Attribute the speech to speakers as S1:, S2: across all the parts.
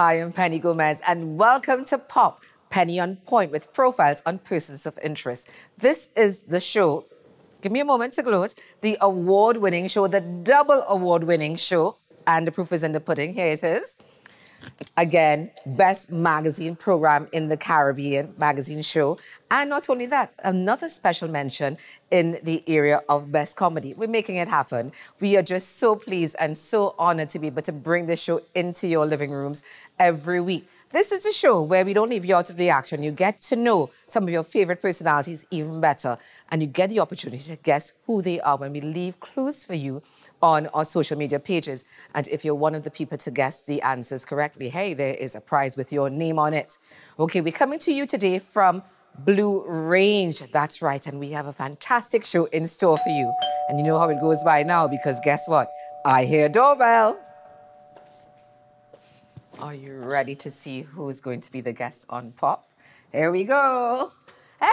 S1: Hi, I'm Penny Gomez, and welcome to Pop, Penny on Point, with profiles on persons of interest. This is the show, give me a moment to gloat, the award-winning show, the double award-winning show, and the proof is in the pudding. Here it is. Again, best magazine program in the Caribbean magazine show. And not only that, another special mention in the area of best comedy. We're making it happen. We are just so pleased and so honored to be able to bring this show into your living rooms every week. This is a show where we don't leave you out of the action. You get to know some of your favorite personalities even better. And you get the opportunity to guess who they are when we leave clues for you on our social media pages. And if you're one of the people to guess the answers correctly, hey, there is a prize with your name on it. Okay, we're coming to you today from Blue Range. That's right, and we have a fantastic show in store for you. And you know how it goes by now, because guess what? I hear a doorbell. Are you ready to see who's going to be the guest on Pop? Here we go. Hey,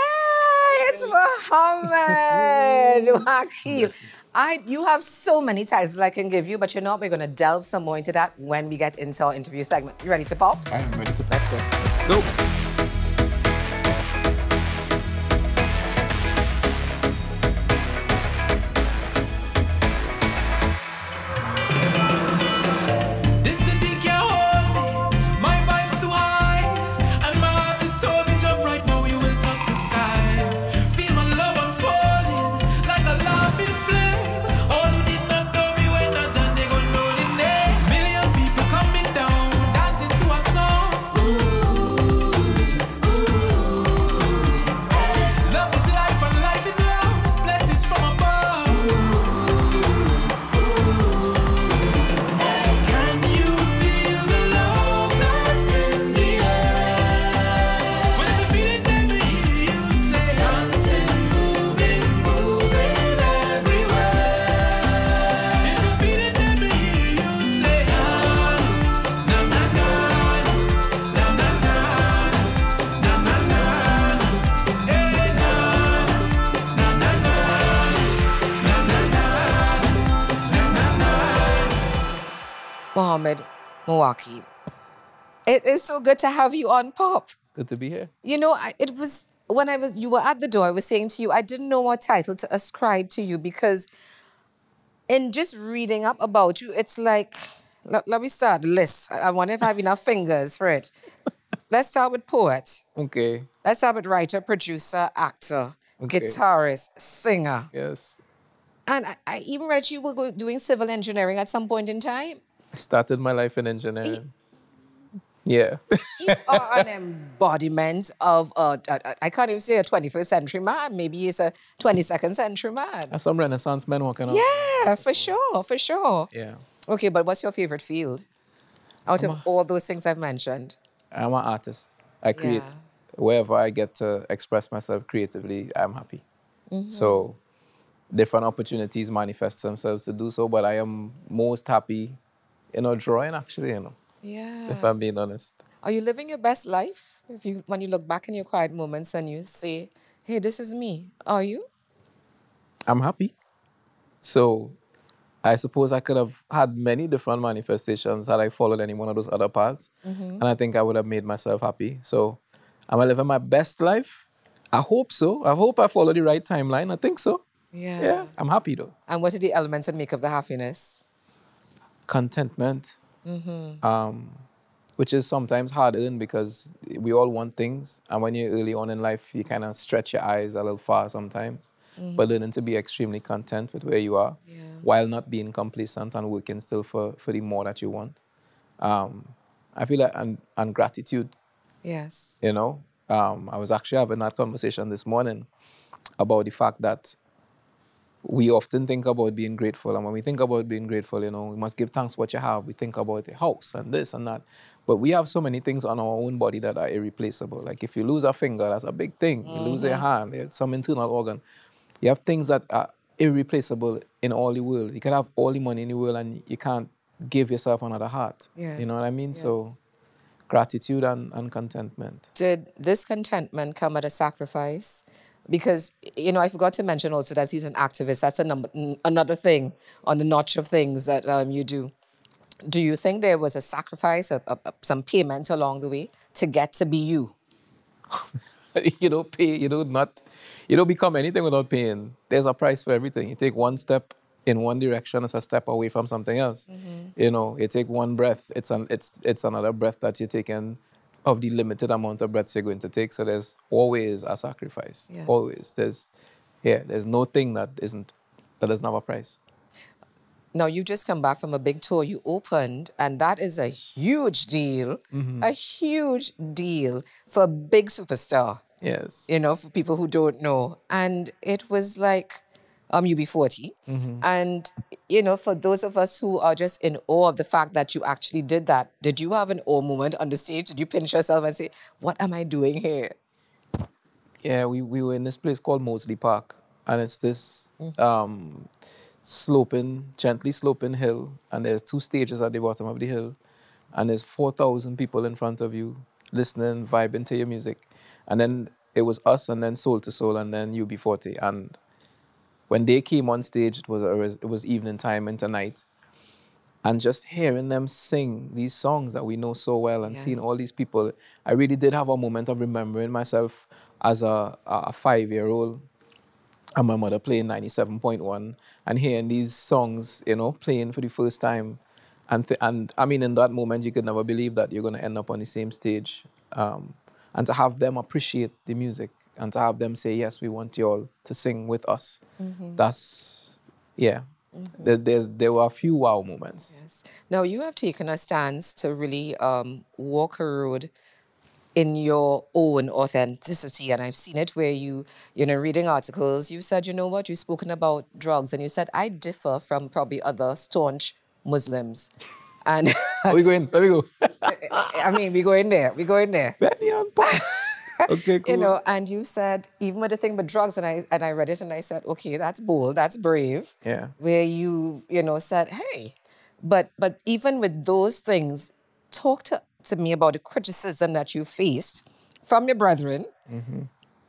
S1: it's Muhammad Muwakil. You have so many titles I can give you, but you know, we're going to delve some more into that when we get into our interview segment. You ready to pop?
S2: I am ready to pop.
S1: Let's go.
S2: Let's go.
S1: Muhammad Muwakil. It is so good to have you on Pop.
S2: It's good to be here.
S1: You know, you were at the door, I was saying to you, I didn't know what title to ascribe to you, because in just reading up about you, it's like, let me start the list. I wonder if I have enough fingers for it. Let's start with poet.
S2: Okay.
S1: Let's start with writer, producer, actor, guitarist, singer.
S2: Yes.
S1: And I even read you were doing civil engineering at some point in time.
S2: I started my life in engineering. Yeah.
S1: You are an embodiment of, I can't even say a 21st century man. Maybe he's a 22nd century man.
S2: I have some Renaissance men walking out.
S1: Yeah, for sure, for sure.
S2: Yeah.
S1: Okay, but what's your favorite field out of all those things I've mentioned?
S2: I'm an artist. I create. Wherever I get to express myself creatively, I'm happy. So different opportunities manifest themselves to do so, but I am most happy, drawing actually,
S1: Yeah.
S2: if I'm being honest.
S1: Are you living your best life? When you look back in your quiet moments and you say, hey, this is me, are you?
S2: I'm happy. So I suppose I could have had many different manifestations had I followed any one of those other paths. And I think I would have made myself happy. So am I living my best life? I hope so. I hope I follow the right timeline. I think so. Yeah, I'm happy though.
S1: And what are the elements that make up the happiness?
S2: Contentment, which is sometimes hard-earned because we all want things. And when you're early on in life, you kind of stretch your eyes a little far sometimes. But learning to be extremely content with where you are while not being complacent and working still for the more that you want. I feel like, and gratitude.
S1: Yes.
S2: I was actually having that conversation this morning about the fact that we often think about being grateful. And when we think about being grateful, we must give thanks for what you have. We think about the house and this and that. But we have so many things on our own body that are irreplaceable. Like if you lose a finger, that's a big thing. You lose a hand, some internal organ. You have things that are irreplaceable in all the world. You can have all the money in the world and you can't give yourself another heart.
S1: Yes.
S2: You know what I mean?
S1: Yes.
S2: So gratitude and contentment.
S1: Did this contentment come at a sacrifice? Because, I forgot to mention also that he's an activist. That's another thing on the notch of things that you do. Do you think there was a sacrifice, some payment along the way to get to be you?
S2: You don't pay, you don't become anything without paying. There's a price for everything. You take one step in one direction, it's a step away from something else. You take one breath, it's another breath that you're taking of the limited amount of breaths you're going to take. So there's always a sacrifice.
S1: Yes.
S2: Always. There's no thing that doesn't have a price.
S1: Now, you just come back from a big tour you opened, and that is a huge deal, a huge deal for a big superstar,
S2: Yes.
S1: for people who don't know. And it was like UB40. And, for those of us who are just in awe of the fact that you actually did that, did you have an awe moment on the stage? Did you pinch yourself and say, what am I doing here?
S2: Yeah, we were in this place called Mosley Park, and it's this gently sloping hill, and there's two stages at the bottom of the hill, and there's 4,000 people in front of you listening, vibing to your music. And then it was us, and then Soul to Soul, and then UB40. And when they came on stage, it was evening time into night, and just hearing them sing these songs that we know so well and seeing all
S1: Yes.
S2: these people, I really did have a moment of remembering myself as a 5-year-old and my mother playing 97.1 and hearing these songs, playing for the first time. And I mean, in that moment, you could never believe that you're going to end up on the same stage. And to have them appreciate the music and to have them say, yes, we want you all to sing with us. That's, yeah. There were a few wow moments.
S1: Yes. Now, you have taken a stance to really walk a road in your own authenticity. And I've seen it where reading articles, you said, you know what, you've spoken about drugs, and you said, I differ from probably other staunch Muslims. And
S2: Are we going? Let me go.
S1: I mean, we go in there,
S2: Benny and Pop. Okay, cool.
S1: and you said, even with the thing with drugs, and I read it and I said, okay, that's bold, that's brave.
S2: Yeah.
S1: Where said, hey, but even with those things, talk to me about the criticism that you faced from your brethren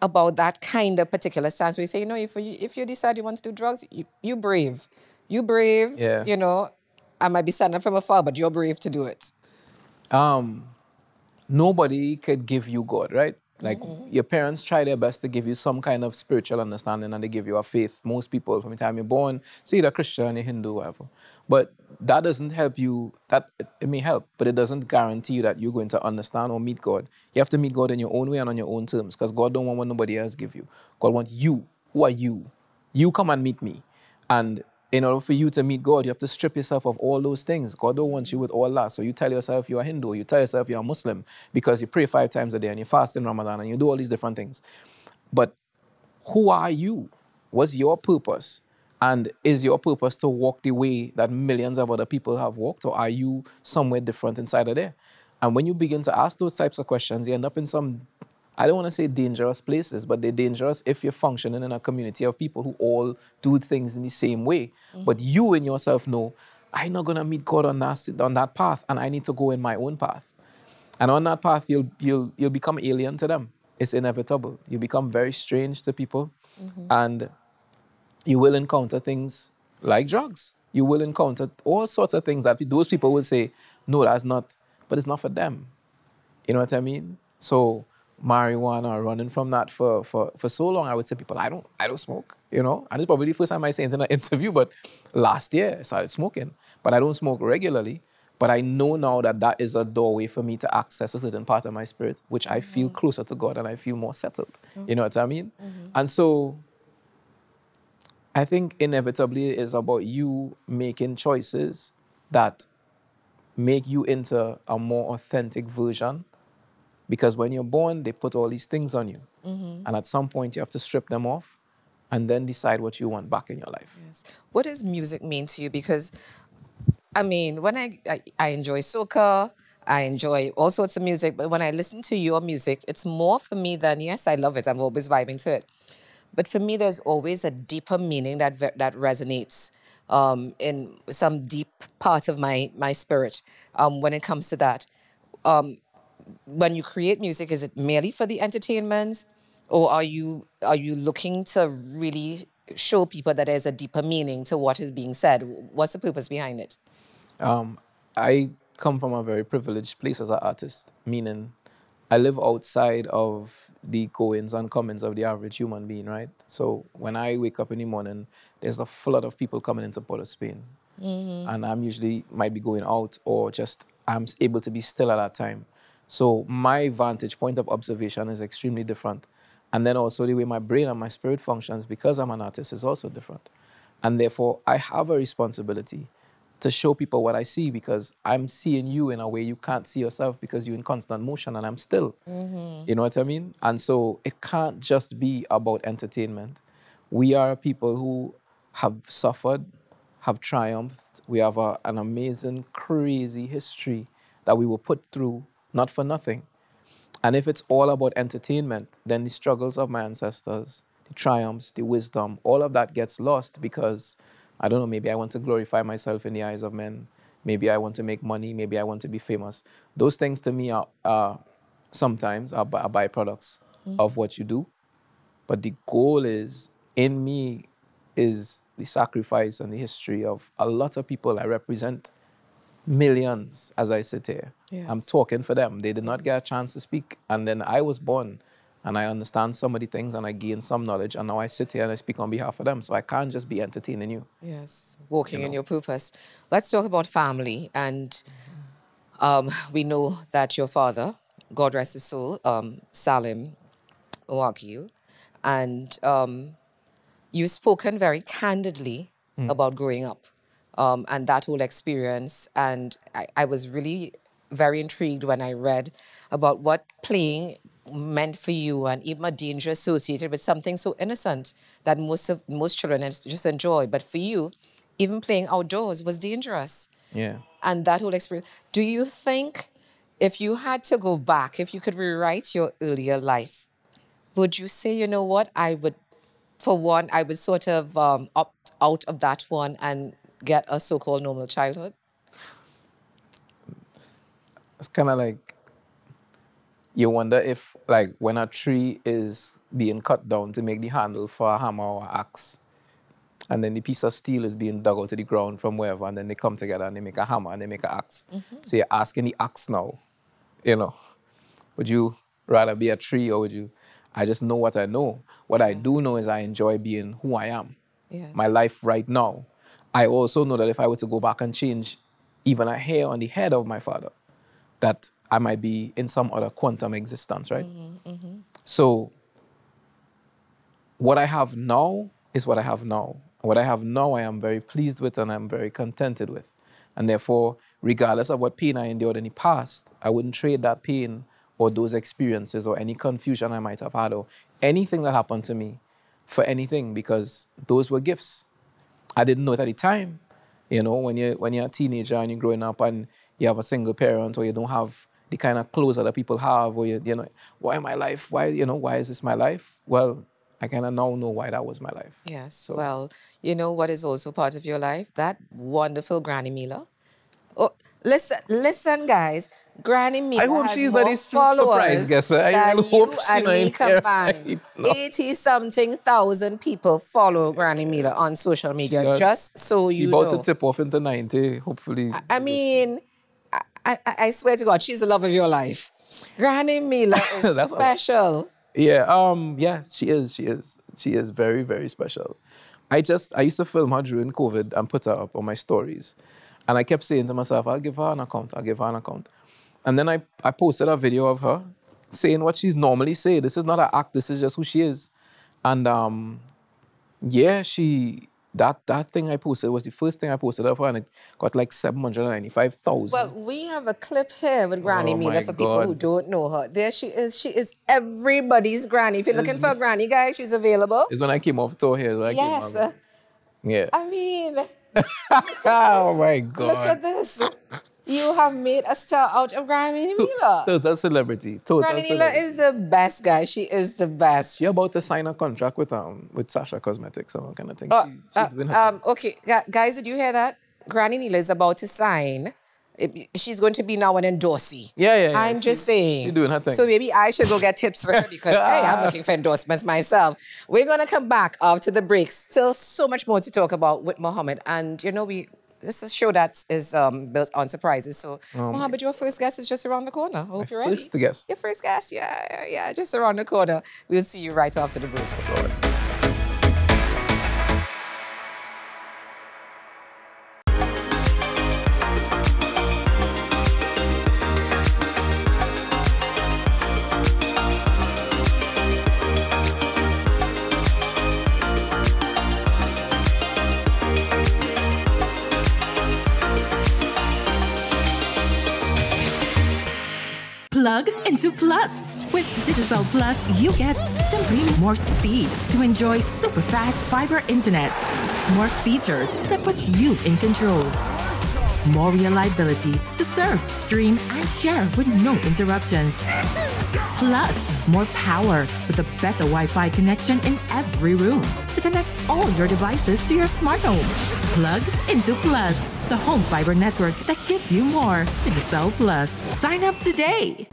S1: about that kind of particular stance. We say, if you decide you want to do drugs, you brave. You brave,
S2: Yeah.
S1: I might be standing from afar, but you're brave to do it.
S2: Nobody could give you God, right? Like your parents try their best to give you some kind of spiritual understanding and they give you a faith. Most people from the time you're born, so you're either Christian, you're Hindu, whatever. But that doesn't help you. It may help, but it doesn't guarantee you that you're going to understand or meet God. You have to meet God in your own way and on your own terms because God don't want what nobody else give you. God wants you. Who are you? You come and meet me. And in order for you to meet God, you have to strip yourself of all those things. God don't want you with all that. So you tell yourself you're a Hindu, you tell yourself you're a Muslim because you pray 5 times a day and you fast in Ramadan and you do all these different things. But who are you? What's your purpose? And is your purpose to walk the way that millions of other people have walked, or are you somewhere different inside of there? And when you begin to ask those types of questions, you end up in some, I don't want to say dangerous places, but they're dangerous if you're functioning in a community of people who all do things in the same way. But you in yourself know, I'm not going to meet God on that path, and I need to go in my own path. And on that path, you'll become alien to them. It's inevitable. You become very strange to people, and you will encounter things like drugs. You will encounter all sorts of things that those people will say, no, that's not, but it's not for them. You know what I mean? So marijuana, running from that for so long, I would say people, I don't smoke, And it's probably the first time I say it in an interview, but last year I started smoking. But I don't smoke regularly. But I know now that that is a doorway for me to access a certain part of my spirit, which I feel closer to God and I feel more settled. You know what I mean? And so I think inevitably it's about you making choices that make you into a more authentic version. Because when you're born, they put all these things on you. And at some point, you have to strip them off and then decide what you want back in your life.
S1: Yes. What does music mean to you? Because, I mean, when I enjoy soca, I enjoy all sorts of music, but when I listen to your music, it's more for me than, yes, I love it. I'm always vibing to it. But for me, there's always a deeper meaning that resonates in some deep part of my spirit when it comes to that. When you create music, is it merely for the entertainment, or are you looking to really show people that there's a deeper meaning to what is being said? What's the purpose behind it?
S2: I come from a very privileged place as an artist, meaning I live outside of the goings and comings of the average human being, right? So when I wake up in the morning, there's a flood of people coming into Port of Spain. And I'm usually might be going out or just I'm able to be still at that time. So my vantage point of observation is extremely different. And then also the way my brain and my spirit functions because I'm an artist is also different. And therefore I have a responsibility to show people what I see because I'm seeing you in a way you can't see yourself because you're in constant motion and I'm still. You know what I mean? And so it can't just be about entertainment. We are people who have suffered, have triumphed. We have an amazing, crazy history that we were put through, not for nothing. And if it's all about entertainment, then the struggles of my ancestors, the triumphs, the wisdom, all of that gets lost because, I don't know, maybe I want to glorify myself in the eyes of men. Maybe I want to make money. Maybe I want to be famous. Those things to me are sometimes are byproducts of what you do. But the goal is, in me, is the sacrifice and the history of a lot of people. I represent millions as I sit here. I'm talking for them. They did not get a chance to speak. And then I was born and I understand some of the things and I gain some knowledge. And now I sit here and I speak on behalf of them. So I can't just be entertaining you.
S1: Yes, walking in your purpose. Let's talk about family. And we know that your father, God rest his soul, Salim Muwakil, and you've spoken very candidly about growing up and that whole experience. And I was really very intrigued when I read about what playing meant for you and even a danger associated with something so innocent that most children just enjoy. But for you, even playing outdoors was dangerous.
S2: Yeah.
S1: And that whole experience. Do you think if you had to go back, if you could rewrite your earlier life, would you say, you know what, I would, for one, I would sort of opt out of that one and get a so-called normal childhood?
S2: It's kind of like, you wonder if, like, when a tree is being cut down to make the handle for a hammer or an axe, and then the piece of steel is being dug out of the ground from wherever, and then they come together and they make a hammer and they make an axe. So you're asking the axe now, you know, would you rather be a tree or would you? I just know what I know. What I do know is I enjoy being who I am.
S1: Yes.
S2: My life right now. I also know that if I were to go back and change even a hair on the head of my father, that I might be in some other quantum existence, right? So what I have now is what I have now. What I have now, I am very pleased with and I'm very contented with. And therefore, regardless of what pain I endured in the past, I wouldn't trade that pain or those experiences or any confusion I might have had or anything that happened to me for anything, because those were gifts. I didn't know it at the time. You know, when you're a teenager and you're growing up and you have a single parent or you don't have the kind of clothes other people have, or you know, why my life? Why is this my life? Well, I kind of now know why that was my life.
S1: Yes.
S2: So,
S1: well, you know what is also part of your life? That wonderful Granny Mila. Oh, listen, guys. Granny Mila
S2: I hope
S1: has
S2: she's
S1: more
S2: not a surprise
S1: followers
S2: guesser. I
S1: than
S2: hope
S1: you
S2: she
S1: and
S2: not
S1: me
S2: in here
S1: combined.
S2: right now.
S1: 80-something thousand people follow Granny Mila on social media, just so
S2: She
S1: you
S2: about
S1: know.
S2: to tip off into 90, hopefully.
S1: I mean, I swear to God, she's the love of your life. Granny Mila is
S2: That's
S1: special.
S2: Yeah, she is very, very special. I used to film her during COVID and put her up on my stories. And I kept saying to myself, I'll give her an account. And then I posted a video of her saying what she's normally say. This is not an act, this is just who she is. And yeah, that thing I posted was the first thing I posted of her, and it got like 795,000.
S1: Well, we have a clip here with Granny Mila for people who don't know her. There she is. She is everybody's granny. If you're looking for a granny, guys, she's available.
S2: It's when I came off tour here.
S1: Yes.
S2: Yeah.
S1: I mean,
S2: oh my God.
S1: Look at this. You have made a star out of Granny Mila.
S2: Total celebrity.
S1: Granny Mila is the best, guys. She is the best.
S2: She about to sign a contract with Sasha Cosmetics and all kind of thing. She's doing her thing.
S1: Okay, guys, did you hear that? Granny Mila is about to sign. She's going to be now an endorsee.
S2: Yeah.
S1: I'm just saying.
S2: She's doing her thing.
S1: So maybe I should go get tips for her because, hey, I'm looking for endorsements myself. We're going to come back after the break. Still so much more to talk about with Muhammad. And, you know, we this is a show that is built on surprises. So, Mohammed, your first guest is just around the corner. I hope you're ready.
S2: First guest.
S1: Your first guest, yeah, just around the corner. We'll see you right after the break.
S3: Plug into Plus. With Digital Plus, you get simply more speed to enjoy super fast fiber internet, more features that put you in control, more reliability to surf, stream, and share with no interruptions. Plus, more power with a better Wi-Fi connection in every room to connect all your devices to your smart home. Plug into Plus, the home fiber network that gives you more. Digital Plus. Sign up today.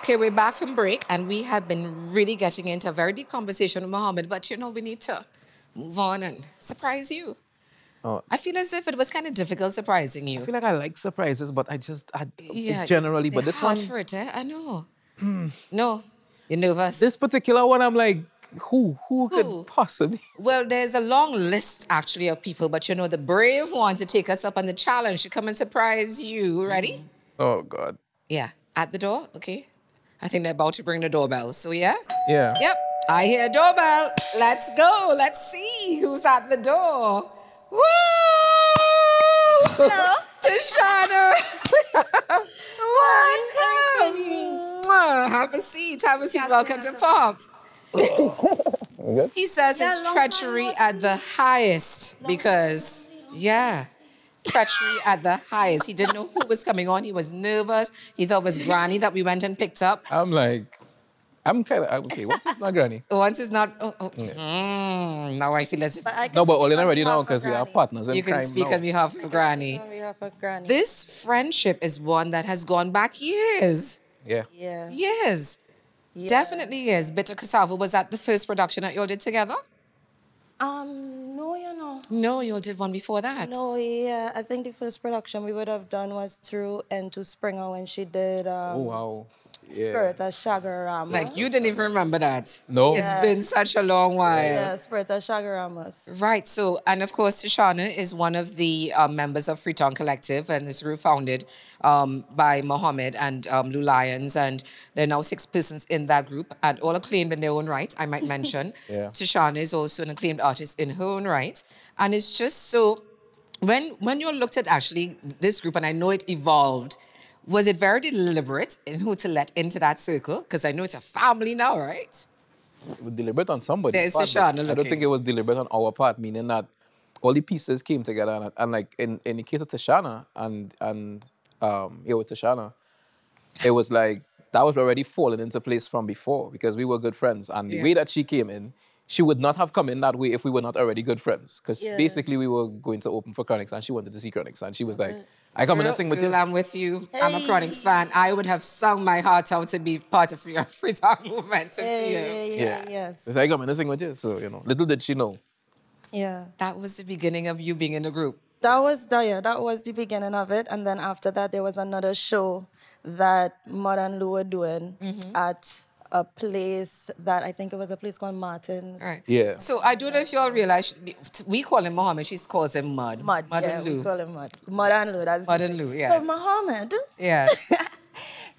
S1: Okay, we're back from break, and we have been really getting into a very deep conversation with Mohammed, but we need to move on and surprise you.
S2: Oh.
S1: I feel as if it was kind of difficult surprising you.
S2: I feel like I like surprises, but generally, but this one...
S1: for it, I know. No, you're nervous.
S2: This particular one, I'm like, who could possibly?
S1: Well, there's a long list, actually, of people, but the brave one to take us up on the challenge to come and surprise you. Ready?
S2: Oh, God.
S1: Yeah, at the door, okay. I think they're about to bring the doorbell, so yeah?
S2: Yeah.
S1: Yep, I hear doorbell. Let's go. Let's see who's at the door. Woo! Hello. Tishanna. Welcome. Have a seat. Have a seat. Welcome to Pop. He says it's treachery at the highest because, treachery at the highest. He didn't know who was coming on. He was nervous. He thought it was Granny that we went and picked up.
S2: I'm like, I'm kind of, okay, once it's not Granny.
S1: Once it's not, now I feel as if...
S2: No, but Olin already now because we are partners in
S1: you can
S2: crime
S1: speak
S2: now.
S1: on behalf of Granny. This friendship is one that has gone back years.
S2: Yeah.
S1: Years. Yeah. Definitely years. Bitter Cassava, was that the first production that you all did together?
S4: No,
S1: No, you all did one before that.
S4: No, yeah. I think the first production we would have done was through N2 Springer when she did
S2: Oh, wow.
S4: Spirit of Shagarama.
S1: Like, you didn't even remember that.
S2: No.
S1: It's been such a long while.
S4: Yeah, Spirit of Shagaramas.
S1: Right. So, and of course, Tishanna is one of the members of Freetown Collective, and it's founded by Mohammed and Lou Lyons, and there are now 6 persons in that group, and all acclaimed in their own right, I might mention. Tishanna is also an acclaimed artist in her own right, and it's just so, when you looked at actually this group, and I know it evolved, Was it very deliberate in who to let into that circle? Because I know it's a family now, right?
S2: It was deliberate on somebody's
S1: There's
S2: part.
S1: Tishanna
S2: But I don't
S1: looking.
S2: think it was deliberate on our part, meaning that all the pieces came together. And like in the case of Tishanna with Tishanna, it was like that was already fallen into place from before because we were good friends. And the way that she came in, she would not have come in that way if we were not already good friends. Because
S4: Yeah.
S2: basically we were going to open for Chronics and she wanted to see Chronics. And she was like, I come in and sing with you.
S1: Girl, I'm with you. I'm a Chronics fan. I would have sung my heart out to be part of your free talk movement. To you.
S4: Yes.
S2: So I come in and sing with you. So, little did she know.
S4: Yeah.
S1: That was the beginning of you being in the group.
S4: That was the beginning of it. And then after that, there was another show that Mud and Lou were doing at a place that I think it was a place called Martin's.
S1: Right.
S2: Yeah.
S1: So I don't know if you all realize, we call him Muhammad, she calls him Mud.
S4: Mud,
S1: Mud
S4: yeah,
S1: and Lou.
S4: we call him Mud. Mud and Lou. That's
S1: Mud and Lou, yes.
S4: So Muhammad.
S1: Yes.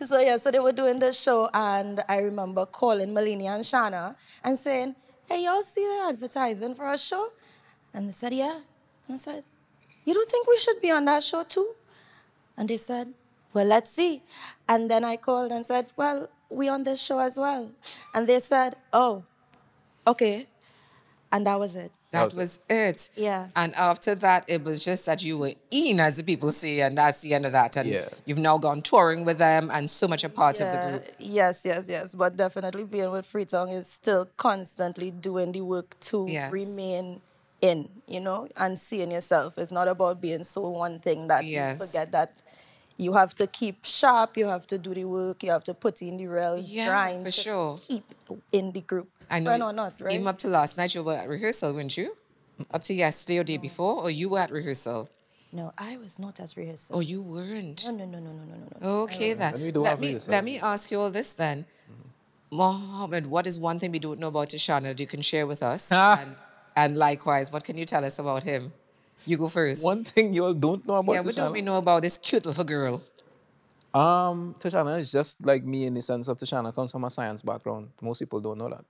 S4: So they were doing the show, and I remember calling Malini and Shana and saying, hey, y'all see they're advertising for a show? And they said, yeah. And I said, you don't think we should be on that show too? And they said, well, let's see. And then I called and said, well, we on this show as well. And they said, oh, okay. And that was it.
S1: That was it.
S4: Yeah.
S1: And after that, it was just that you were in, as the people say, and that's the end of that. And you've now gone touring with them and so much a part of the group.
S4: Yes. But definitely being with Freetown is still constantly doing the work to remain in, and seeing yourself. It's not about being so one thing that you forget that you have to keep sharp, you have to do the work, you have to put in the real grind
S1: for
S4: to
S1: sure.
S4: keep in the group.
S1: I know.
S4: When or not, right?
S1: Even up to last night, you were at rehearsal, weren't you? Up to yesterday or day before, or you were at rehearsal?
S4: No, I was not at rehearsal.
S1: Oh, you weren't?
S4: No.
S1: Okay, then. Let me ask you all this then. Mohammed, what is one thing we don't know about Tishanna that you can share with us? And likewise, what can you tell us about him? You go first.
S2: One thing you all don't know about Tishanna?
S1: What don't we know about this cute little girl?
S2: Tishanna is just like me in the sense of Tishanna comes from a science background. Most people don't know that.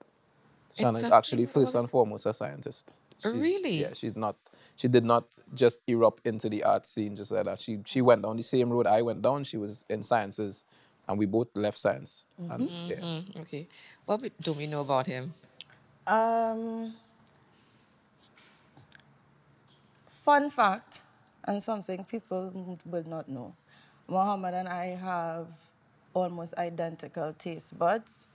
S2: Tishanna is actually first and foremost a scientist.
S1: Really?
S2: Yeah, she did not just erupt into the art scene just like that. She went down the same road I went down. She was in sciences and we both left science. And,
S1: Okay. What do we know about him?
S4: Fun fact, and something people will not know. Muhammad and I have almost identical taste buds.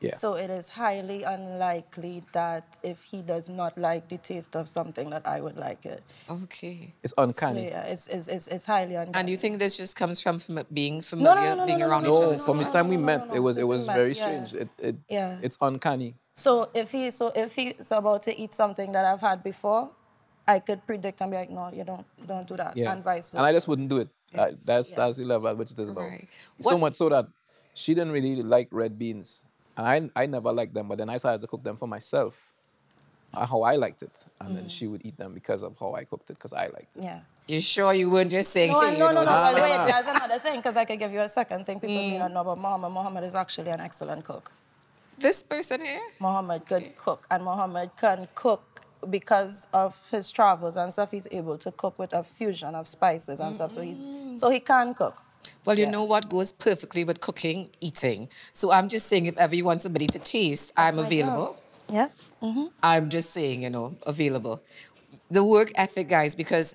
S2: Yeah.
S4: So it is highly unlikely that if he does not like the taste of something that I would like it.
S1: Okay.
S2: It's uncanny.
S4: So, yeah, it's highly uncanny.
S1: And you think this just comes from being familiar, being around each other?
S2: From the time we met, it was very strange. It's uncanny.
S4: So if he's about to eat something that I've had before, I could predict and be like, no, you don't do that, and vice versa.
S2: And I just wouldn't do it.
S1: Yes.
S2: That's the level at which it is now.
S1: Right.
S2: So much so that she didn't really like red beans. And I never liked them, but then I started to cook them for myself, how I liked it. And then she would eat them because of how I cooked it, because I liked it.
S4: Yeah.
S1: You sure you weren't just saying,
S4: No,
S1: hey,
S4: no, well, wait, there's another thing, because I could give you a second thing people may not know about Muhammad. Muhammad is actually an excellent cook.
S1: This person here?
S4: Muhammad could cook, and Muhammad can cook because of his travels and stuff. He's able to cook with a fusion of spices and stuff, so he can cook.
S1: Well, you know what goes perfectly with cooking? Eating. So I'm just saying, if ever you want somebody to taste, I'm available.
S4: Yeah.
S1: I'm just saying, available. The work ethic, guys, because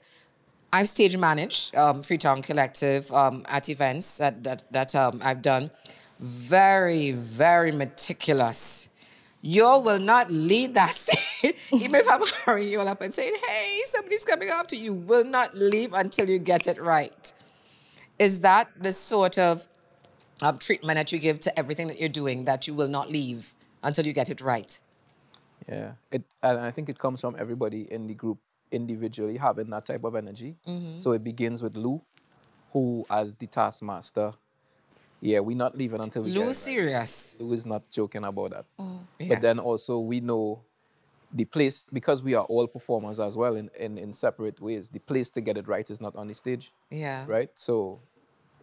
S1: I've stage managed Freetown Collective at events that I've done. Very, very meticulous. You will not leave that stage. Even if I'm hurrying you all up and saying, hey, somebody's coming after you, will not leave until you get it right. Is that the sort of treatment that you give to everything that you're doing, that you will not leave until you get it right?
S2: Yeah. And I think it comes from everybody in the group individually having that type of energy. So it begins with Lou, who as the taskmaster, we're not leaving until we get it right.
S1: Serious.
S2: Lou is not joking about that. But then also we know the place, because we are all performers as well in separate ways, the place to get it right is not on the stage.
S1: Yeah.
S2: Right? So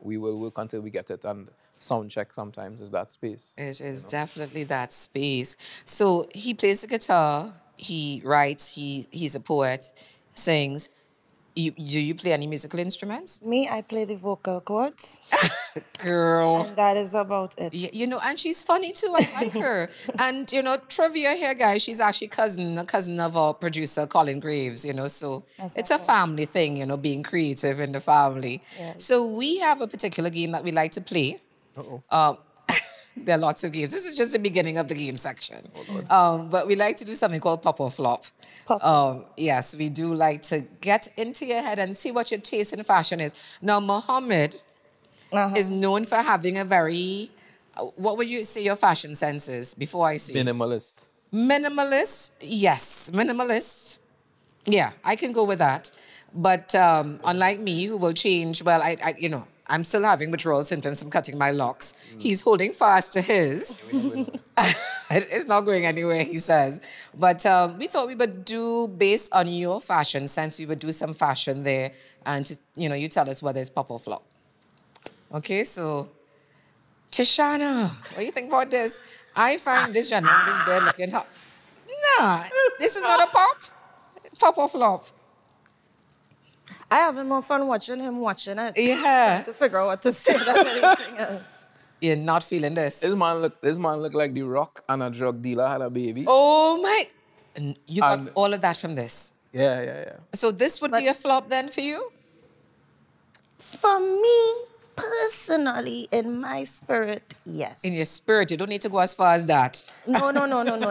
S2: we will work until we get it. And sound check sometimes is that space.
S1: It is definitely that space. So he plays the guitar, he writes, he's a poet, sings. Do you play any musical instruments?
S4: Me, I play the vocal cords,
S1: Girl.
S4: and that is about it.
S1: You know, and she's funny too. I like her. And you know, trivia here, guys. She's actually a cousin of our producer Colin Graves. You know, so
S4: That's
S1: it's a
S4: my
S1: family thing. You know, being creative in the family.
S4: Yes.
S1: So we have a particular game that we like to play. There are lots of games. This is just the beginning of the game section. But we like to do something called pop or flop. Yes, we do like to get into your head and see what your taste in fashion is. Now, Muhammad is known for having a very, what would you say your fashion sense is before I see?
S2: Minimalist.
S1: Minimalist, yes, minimalist. Yeah, I can go with that. But unlike me, who will change, well, you know, I'm still having withdrawal symptoms from cutting my locks. He's holding fast to his. It's not going anywhere, he says. But we thought we would do, based on your fashion sense, we would do some fashion there. And, you know, you tell us whether it's pop or flop. Okay, so, Tishanna, what do you think about this? I find this gentleman, this bear looking hot. Nah, this is not a pop. Pop or flop.
S4: I having more fun watching him watching it.
S1: Yeah.
S4: To figure out what to say than anything else.
S1: You're not feeling this.
S2: This man look like The Rock and a drug dealer had a baby.
S1: Oh my! And you got all of that from this.
S2: Yeah.
S1: So this would be a flop then for you?
S4: For me, personally, in my spirit, yes.
S1: In your spirit, you don't need to go as far as that.
S4: No,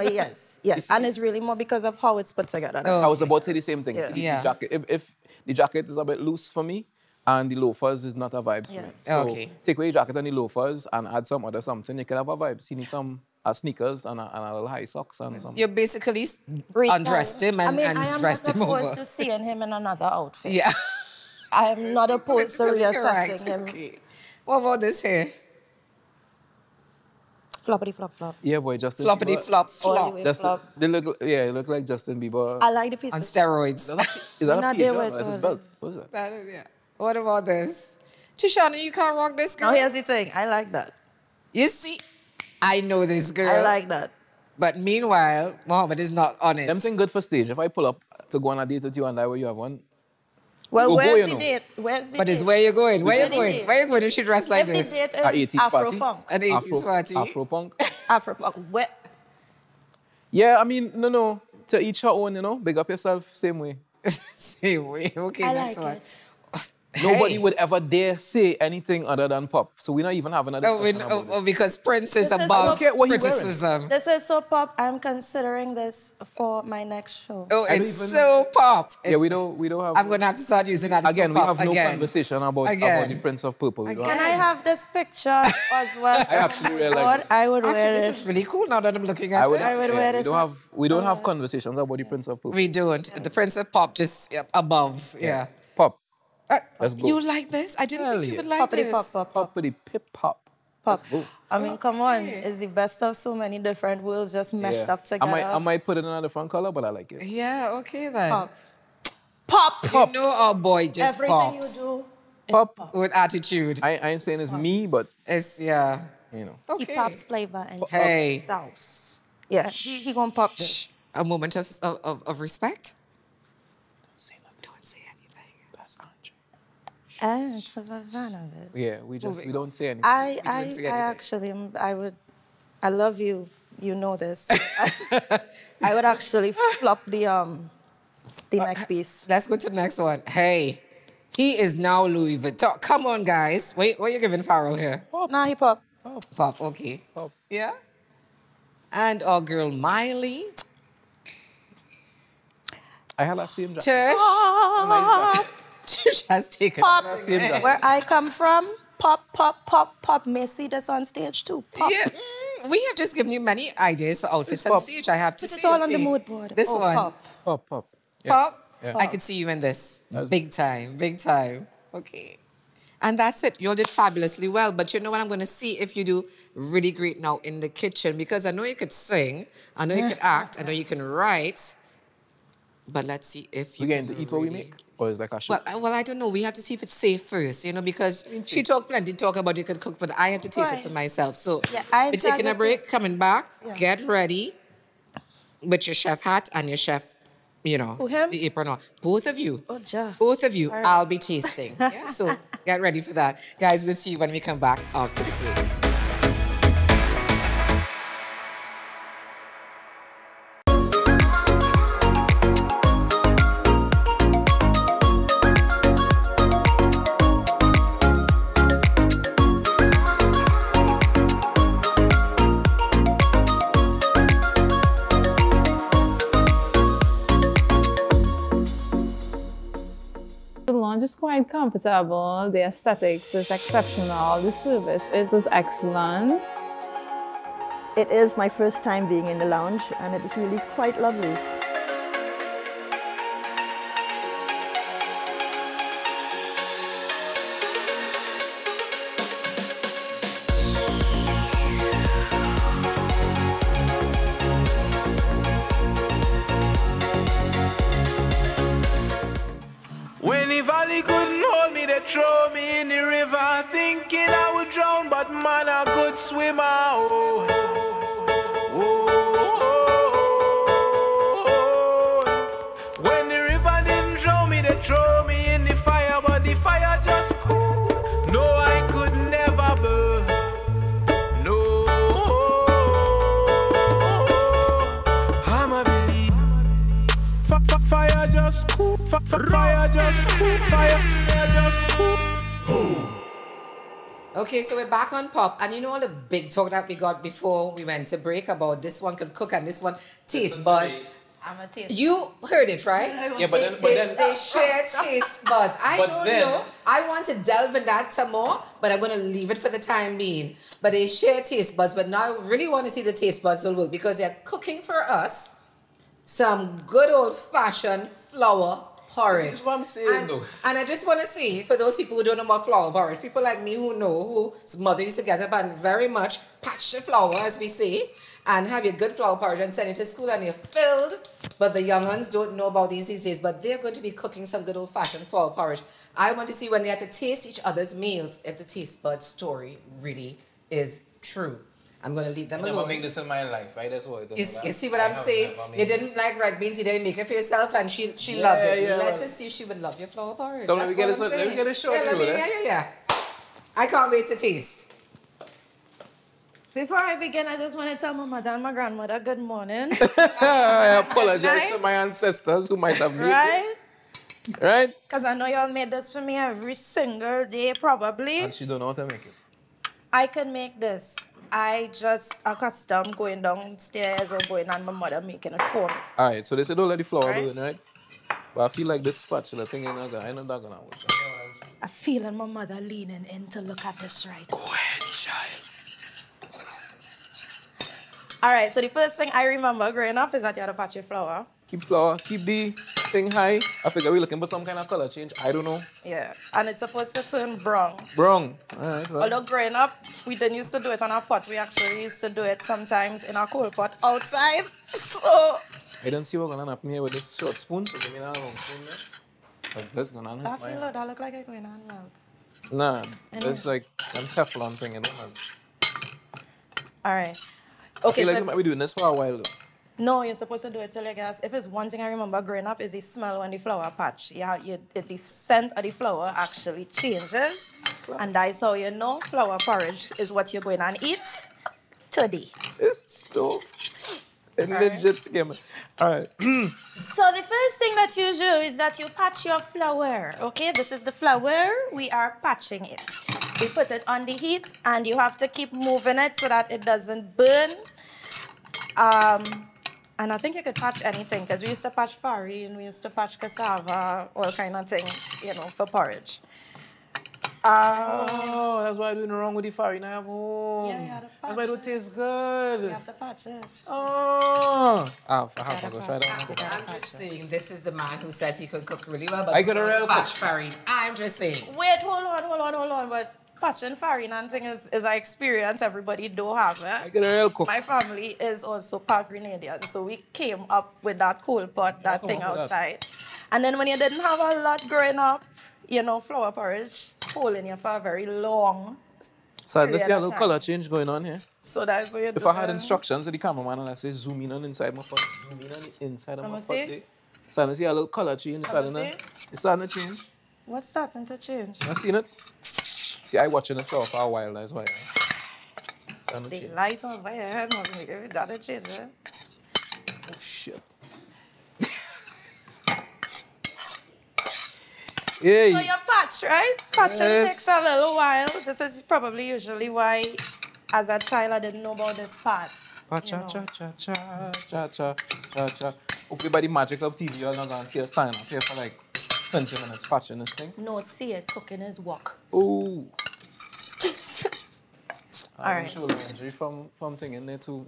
S4: yes. And it's really more because of how it's put together.
S2: I was about to say the same thing.
S4: Yeah.
S2: See,
S1: Yeah.
S2: The jacket, if the jacket is a bit loose for me, and the loafers is not a vibe for me. So
S1: Okay.
S2: take away your jacket and the loafers and add some other something, you can have a vibe. So you need some sneakers and a little high socks and something.
S1: You basically
S4: Restyle.
S1: undressed him and dressed him
S4: I am not
S1: over.
S4: opposed to seeing him in another outfit.
S1: Yeah.
S4: I am not opposed to reassessing him.
S1: Okay. What about this here?
S4: Floppity flop flop.
S2: Yeah, boy, Justin
S1: Floppity
S2: Bieber.
S1: flop
S4: All
S1: flop.
S4: the way
S2: Justin,
S4: flop.
S2: they look like Justin Bieber.
S4: I like the pieces.
S1: On steroids.
S2: Is that
S4: We're
S2: a
S4: not
S2: page?
S4: there
S2: Or
S4: with
S2: that's his
S4: it.
S2: belt. What is that?
S1: That is, yeah. What about this? Tishanna, you can't rock this girl?
S4: Now here's the thing. I like that.
S1: You see, I know this girl.
S4: I like that.
S1: But meanwhile, Muhammad is not on it.
S2: Them thing good for stage. If I pull up to go on a date with you and I where you have one,
S4: Well,
S2: Go,
S4: where's
S2: you
S4: the
S2: know.
S4: date? Where's the
S1: But it's
S4: date?
S1: where you going? Where you
S4: Where the
S1: going?
S4: date?
S1: Where you going if she dressed like
S4: If
S1: this?
S4: the date
S2: a
S4: is
S2: 80s
S4: Afro
S2: party.
S4: funk.
S1: An 80s party?
S2: Afro punk.
S4: Afro funk. Where?
S2: Yeah, I mean, no. To each her own, you know. Big up yourself, same way.
S1: Same way. Okay,
S4: I
S1: next
S4: like
S1: one.
S4: it.
S2: Nobody would ever dare say anything other than pop. So we're not even having a discussion about this.
S1: Because Prince is
S4: This is
S1: above
S2: I don't care what he wearing.
S1: criticism.
S4: This is so pop. I'm considering this for my next show.
S1: Oh,
S2: I
S1: it's
S2: don't even-
S1: so pop.
S2: Yeah, we don't have.
S1: I'm going to have to start using that
S2: Again,
S1: so
S2: we
S1: pop
S2: have no
S1: again.
S2: conversation about
S1: Again.
S2: the Prince of Purple. We don't
S4: Can
S2: have-
S4: I have this picture as well?
S2: I actually really like
S4: Or
S2: this.
S4: I would
S1: Actually,
S4: wear
S1: this
S4: it.
S1: is really cool now that I'm looking at
S2: I would,
S1: it.
S4: I would
S2: yeah,
S4: wear
S2: we
S4: this
S2: don't
S4: up.
S2: have conversations about the Prince of Purple.
S1: We don't. The Prince of Pop just above. Yeah.
S2: Pop. Let's go.
S1: You like this? I didn't
S2: Hell
S1: think you
S2: yeah.
S1: would like
S4: Poppity
S1: this.
S4: pop pop pop
S2: Poppity pip pop.
S4: pop.
S2: go.
S4: I mean, come on. It's the best of so many different worlds just meshed
S2: Yeah.
S4: up together.
S2: I might put it in a different color, but I like it.
S1: Yeah, okay then.
S4: Pop. Pop.
S1: You know our boy just
S4: Everything
S1: pops.
S4: you do, it's
S2: Pop.
S4: pop.
S1: With attitude.
S2: I ain't saying it's me, but
S1: It's, yeah.
S2: you know.
S1: Okay.
S4: He pops flavor and
S1: Hey.
S4: sauce. Yeah, he gonna pop this.
S1: A moment of respect. Don't say anything.
S2: That's Andre.
S4: And to the fun of it.
S2: Yeah, we
S1: Moving
S2: don't say anything.
S4: I
S1: don't see anything.
S4: actually, I love you. You know this. I would actually flop the next piece.
S1: Let's go to the next one. Hey, he is now Louis Vuitton. Come on, guys. Wait, what are you giving Farrell here?
S4: Nah, he pop.
S1: Pop, okay.
S2: Pop.
S1: Yeah? And our girl Miley.
S2: I had that same jacket.
S1: Tish. Tish has taken
S4: Pop.
S2: Same jacket.
S4: Where I come from, pop, pop, pop, pop. May see this on stage too. Pop.
S1: Yeah. We have just given you many ideas for outfits
S2: It's
S1: on
S2: pop.
S1: stage, I have to
S4: Put
S1: say.
S4: it all on the
S1: okay.
S4: mood board.
S1: This
S4: Oh,
S1: one.
S4: Pop.
S2: Pop, pop. Yeah.
S1: Pop?
S2: Yeah.
S1: I could see you in this.
S2: That's-
S1: Big time, big time. Okay. And that's it. You all did fabulously well. But you know what? I'm going to see if you do really great now in the kitchen, because I know you could sing, I know you could act, I know you can write. But let's see if you
S2: We getting
S1: can
S2: to eat what we
S1: really-
S2: make? Or is it like a shoot?
S1: Well, I don't know. We have to see if it's safe first, you know, because she talked plenty talk about you could cook, but I have to taste it
S4: Right.
S1: for myself. So
S4: Yeah, I
S1: we're taking a
S4: target
S1: break,
S4: taste.
S1: coming back,
S4: Yeah.
S1: get ready with your chef hat and your chef you know,
S4: Who, him?
S1: the apron on. Both of you.
S4: Oh, ja.
S1: Both of you,
S4: All right.
S1: I'll be tasting. Yeah, so get ready for that. Guys, we'll see you when we come back after the break.
S5: The lounge is quite comfortable, the aesthetics is exceptional, the service was excellent.
S6: It is my first time being in the lounge and it is really quite lovely.
S7: When the valley couldn't hold me, they throw me in the river, thinking I would drown, but man, a good swimmer. Oh. Oh. When the river didn't drown me, they throw me in the fire, but the fire just cool. No, I could never burn. No, I'm a believe. Fire just cool. Fire just cool. Fire just cool.
S1: Okay, so we're back on Pop, and you know all the big talk that we got before we went to break about this one could cook and this one taste buds.
S4: I'm a taste.
S1: You heard it, right?
S2: Yeah, but then
S1: They share taste buds. I
S2: But
S1: don't
S2: then-
S1: know. I want to delve in that some more, but I'm going to leave it for the time being. But they share taste buds, but now I really want to see the taste buds will work because they're cooking for us some good old-fashioned flour porridge.
S2: This is what I'm saying, though.
S1: And I just want to see, for those people who don't know about flour porridge, people like me who know, whose mother used to get up and very much patch the flour, as we say, and have your good flour porridge and send it to school and you're filled. But the young ones don't know about these days, but they're going to be cooking some good old-fashioned flour porridge. I want to see when they have to taste each other's meals, if the taste bud story really is true. I'm going to leave them
S2: I never
S1: alone.
S2: make this in my life, right? That's what it
S1: You
S2: is.
S1: see what I'm saying? You didn't like red beans, you didn't make it for yourself, and she loved it.
S2: Yeah,
S1: Let
S2: well.
S1: us see if she would love your flour porridge.
S2: So let me
S1: That's
S2: get
S1: what
S2: it-
S1: I'm
S2: let me
S1: saying.
S2: get it short
S1: Yeah,
S2: through, eh?
S1: yeah. I can't wait to taste.
S4: Before I begin, I just want to tell my mother and my grandmother good morning.
S2: I apologize
S4: Right?
S2: to my ancestors who might have made
S4: Right?
S2: this. Right?
S4: Because I know y'all made this for me every single day, probably.
S2: And she don't know how to make it.
S4: I can make this. I just accustomed going downstairs or going on my mother making it for me.
S2: All right, so they said don't let the flour
S4: Right.
S2: burn, right? But I feel like this spatula thing ain't not gonna work.
S4: I feeling my mother leaning in to look at this right.
S2: Go ahead, child.
S4: All right, so the first thing I remember growing up is that you had to patch your flour.
S2: Keep flour, keep the thing high. I figure we're looking for some kind of color change. I don't know.
S4: Yeah, and it's supposed to turn brown.
S2: Brown. All right, well.
S4: Although growing up, we didn't used to do it on our pot. We actually used to do it sometimes in our coal pot outside. So
S2: I don't see what's gonna happen here with this short spoon. So give me that long spoon there. 'Cause that's gonna
S4: I
S2: hurt
S4: feel
S2: my...
S4: like that look like it's going on melt.
S2: Nah,
S4: Anyway.
S2: it's like a Teflon thing. It don't melt.
S4: All right.
S2: I
S4: Okay,
S2: feel like
S4: so
S2: we might be doing this for a while though.
S4: no, you're supposed to do it till you guess. If it's one thing I remember growing up is the smell when the flour patch. The scent of the flour actually changes. And that's how you know flour porridge is what you're going to eat today.
S2: It's still a legit scam. All right.
S4: So the first thing that you do is that you patch your flour. Okay, this is the flour. We are patching it. We put it on the heat and you have to keep moving it so that it doesn't burn. And I think you could patch anything because we used to patch farine, we used to patch cassava, all kind of thing, you know, for porridge.
S2: Oh, that's why I'm doing wrong with the farine I have home.
S4: Yeah, you had to
S2: That's why it don't
S4: patch
S2: taste good.
S4: You have to patch it.
S2: Oh. I have to go try that.
S1: I'm just saying, this is the man who says he can cook really well, but
S2: I could
S1: he
S2: already
S1: can't patch
S2: cook.
S1: farine. I'm just saying.
S4: Wait, hold on. But patching farine and thing is an experience everybody do have, eh?
S2: I get a real cook.
S4: My family is also part Grenadian, so we came up with that coal pot, that
S2: come
S4: thing
S2: up with that.
S4: outside. And then when you didn't have a lot growing up, you know, flour porridge holding you for a very long.
S2: So this
S4: period
S2: here
S4: of
S2: little
S4: time.
S2: color change going on here.
S4: So that's what you do.
S2: If I had instructions to the cameraman and I say zoom in on inside my pot, zoom in on the inside of
S4: I'ma
S2: my pot
S4: see.
S2: there. Starting to see a little color change. It's starting to change.
S4: What's starting to change?
S2: You seen it? See, I watching the show for a while, that's why. Starting to
S4: The
S2: change.
S4: light on my head, if that change, eh?
S2: Oh, shit. Hey.
S4: So your patch, right? Patching
S2: Yes.
S4: takes a little while. This is probably usually why, as a child, I didn't know about this part.
S2: Cha cha cha cha cha cha cha cha. Okay, by the magic of TV, you're not gonna see us standing up here for like 20 minutes patching this thing.
S4: No, see it, cooking is work.
S2: Oh.
S4: All right.
S2: Shoulder injury from thing in there too.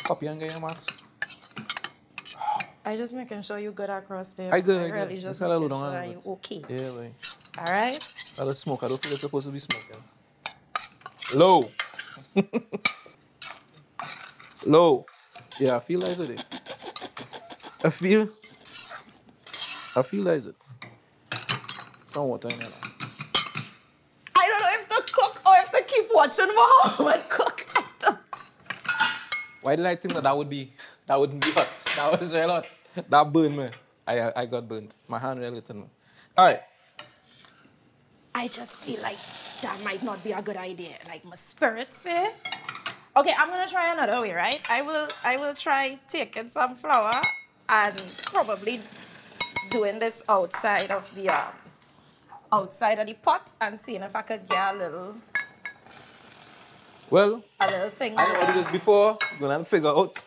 S2: Copy and get your marks.
S4: I just making sure you good across there.
S2: I good.
S4: Really
S2: Just
S4: just
S2: a little
S4: making
S2: down
S4: sure
S2: a
S4: you
S2: bit.
S4: okay.
S2: Yeah, like.
S4: All right.
S2: A little smoke. I don't feel it's supposed to be smoking. Low. Low. Yeah, I feel like it. I feel like it. Some water in there now.
S4: I don't know if to cook or if to keep watching Muhammad cook.
S2: Why did I think that wouldn't be hot? That was real hot. That burned me. I got burnt. My hand really turned me. All right.
S4: I just feel like that might not be a good idea. Like my spirit say. Okay, I'm gonna try another way, right? I will try taking some flour and probably doing this outside of the pot and seeing if I could get a little
S2: Well,
S4: thing.
S2: I never did this before. I'm gonna figure out.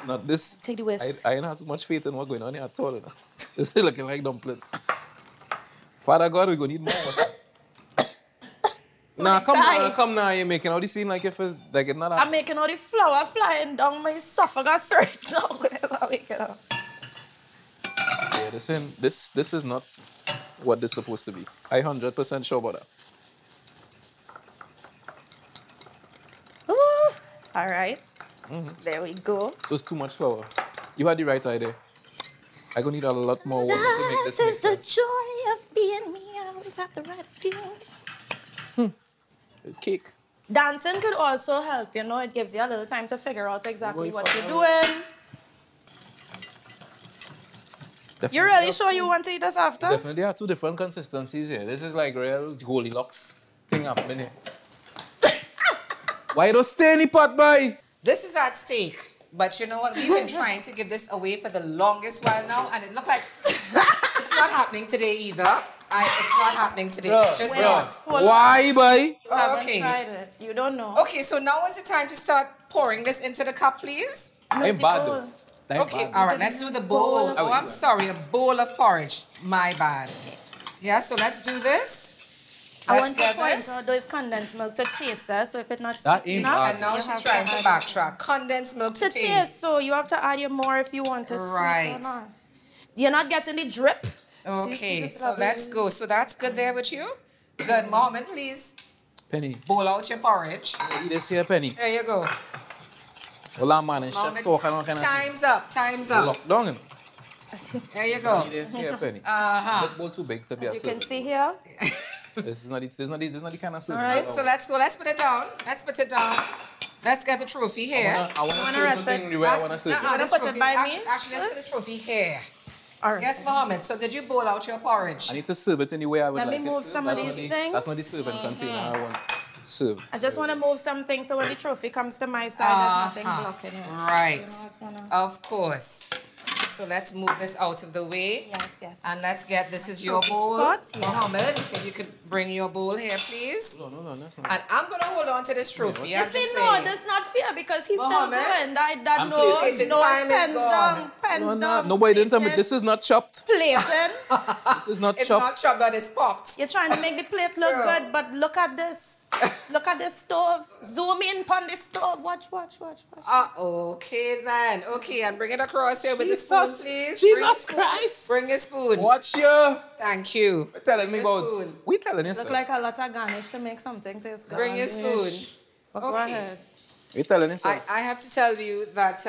S2: Not this.
S4: Take the whisk.
S2: I ain't have too much faith in what's going on here at all. You know? It's looking like dumpling. Father God, we're gonna need more water. Nah, come now. You're making all this seem like if it's like it's not.
S4: I'm making all the flour flying down my esophagus right now. I'll make it up.
S2: Yeah, this is not what this is supposed to be. I 100% sure about that.
S4: Ooh, all right. There we go.
S2: So it's too much flour. You had the right idea. I'm gonna need a lot more water to make this
S4: That
S2: make
S4: is the
S2: sense.
S4: joy of being me. I always have the right idea.
S2: It's cake.
S4: Dancing could also help, you know. It gives you a little time to figure out exactly
S2: Going
S4: what
S2: for
S4: you're doing. You really sure you want to eat this after?
S2: Definitely, there are two different consistencies here. This is like real Goldilocks thing happening here. Why you don't stay in the pot, boy?
S1: This is at stake. But you know what? We've been trying to give this away for the longest while now, and it looked like it's not happening today either. It's not happening today. It's just not.
S2: Why, boy?
S4: You haven't
S1: Okay.
S4: tried it. You don't know.
S1: Okay, so now is the time to start pouring this into the cup, please.
S2: I ain't bad though. I ain't
S1: Okay,
S2: bad.
S1: all right, let's do the bowl. Oh, I'm sorry, a bowl of porridge. My bad. Yeah, so let's do this.
S4: I
S1: Let's
S4: want to
S1: get
S4: point
S1: this.
S4: out those condensed milk to taste, so if it's not
S2: That
S4: sweet
S2: ain't
S4: enough,
S2: bad.
S1: And now
S4: you
S1: she's
S4: have
S1: trying to
S4: add
S1: backtrack. Condensed milk
S4: to
S1: to
S4: taste.
S1: taste.
S4: So you have to add your more if you want it sweet
S1: Right.
S4: or not. You're not getting the drip. Do you see
S1: Okay,
S4: this
S1: so
S4: lovely-
S1: let's go. So that's good there with you? Good. Mohammed, please
S2: Penny.
S1: bowl out your porridge.
S2: Eat this here, Penny.
S1: There you go.
S2: Well, I'm man and chef
S1: Mohammed,
S2: talk and all kind of
S1: time's up. Time's up.
S2: lock down.
S1: There you go.
S2: Eat this here, Penny.
S1: Uh-huh.
S2: This bowl too big to be a
S4: As you can
S2: service.
S4: see here.
S2: This is not the kind of service.
S4: Alright,
S1: So let's go. Let's put it down. Let's put it down. Let's get the trophy here.
S2: I want to serve
S4: rest
S2: the
S4: it?
S2: thing the way I want to serve it.
S4: wanna
S1: this
S4: put it
S1: trophy-
S4: by me
S1: actually, let's put the trophy here.
S4: All right.
S1: Yes, Mohammed. So did you bowl out your porridge?
S2: I need to serve it in the way I would
S4: Let
S2: like
S4: me
S2: it
S4: move
S2: served.
S4: some of
S2: That's
S4: these
S2: not the-
S4: things.
S2: That's not the serving container I want served.
S4: I just want to move some things so when the trophy comes to my side, there's nothing blocking it.
S1: Right.
S4: You know, I just wanna-
S1: Of course. So let's move this out of the way.
S4: Yes, yes.
S1: And let's get, this is your
S4: Trophy
S1: bowl.
S4: spot, yeah.
S1: Mohammed, if you could bring your bowl here, please.
S2: No, that's not.
S1: And I'm going to hold on to this trophy.
S4: You
S1: I'm
S4: see,
S1: just
S4: no,
S1: saying.
S4: that's not fair because he's
S1: Mohammed,
S4: still doing that.
S2: I'm
S4: No,
S1: plating.
S4: no,
S1: Time is
S4: pens
S1: gone.
S4: down, pens
S2: No,
S4: down.
S2: nobody didn't tell me.
S4: plating,
S2: This is not chopped.
S4: Plating.
S2: This is not
S1: It's
S2: chopped.
S1: not chopped, but it's popped.
S4: You're trying to make the plate look
S1: So-
S4: good, but look at this. Look at this stove. Zoom in upon this stove. Watch.
S1: Okay then. Okay, and bring it across here with the spoon,
S2: Jesus.
S1: please.
S2: Jesus
S1: Bring the spoon.
S2: Christ.
S1: Bring a spoon.
S2: Watch you.
S1: Thank you.
S2: We're telling me
S1: Bring a
S2: about.
S1: spoon.
S2: We telling you,
S4: Look
S2: sir.
S4: like a lot of garnish to make something taste good.
S1: Bring your spoon.
S4: But go
S1: Okay.
S4: ahead.
S2: We telling you, sir.
S1: I have to tell you that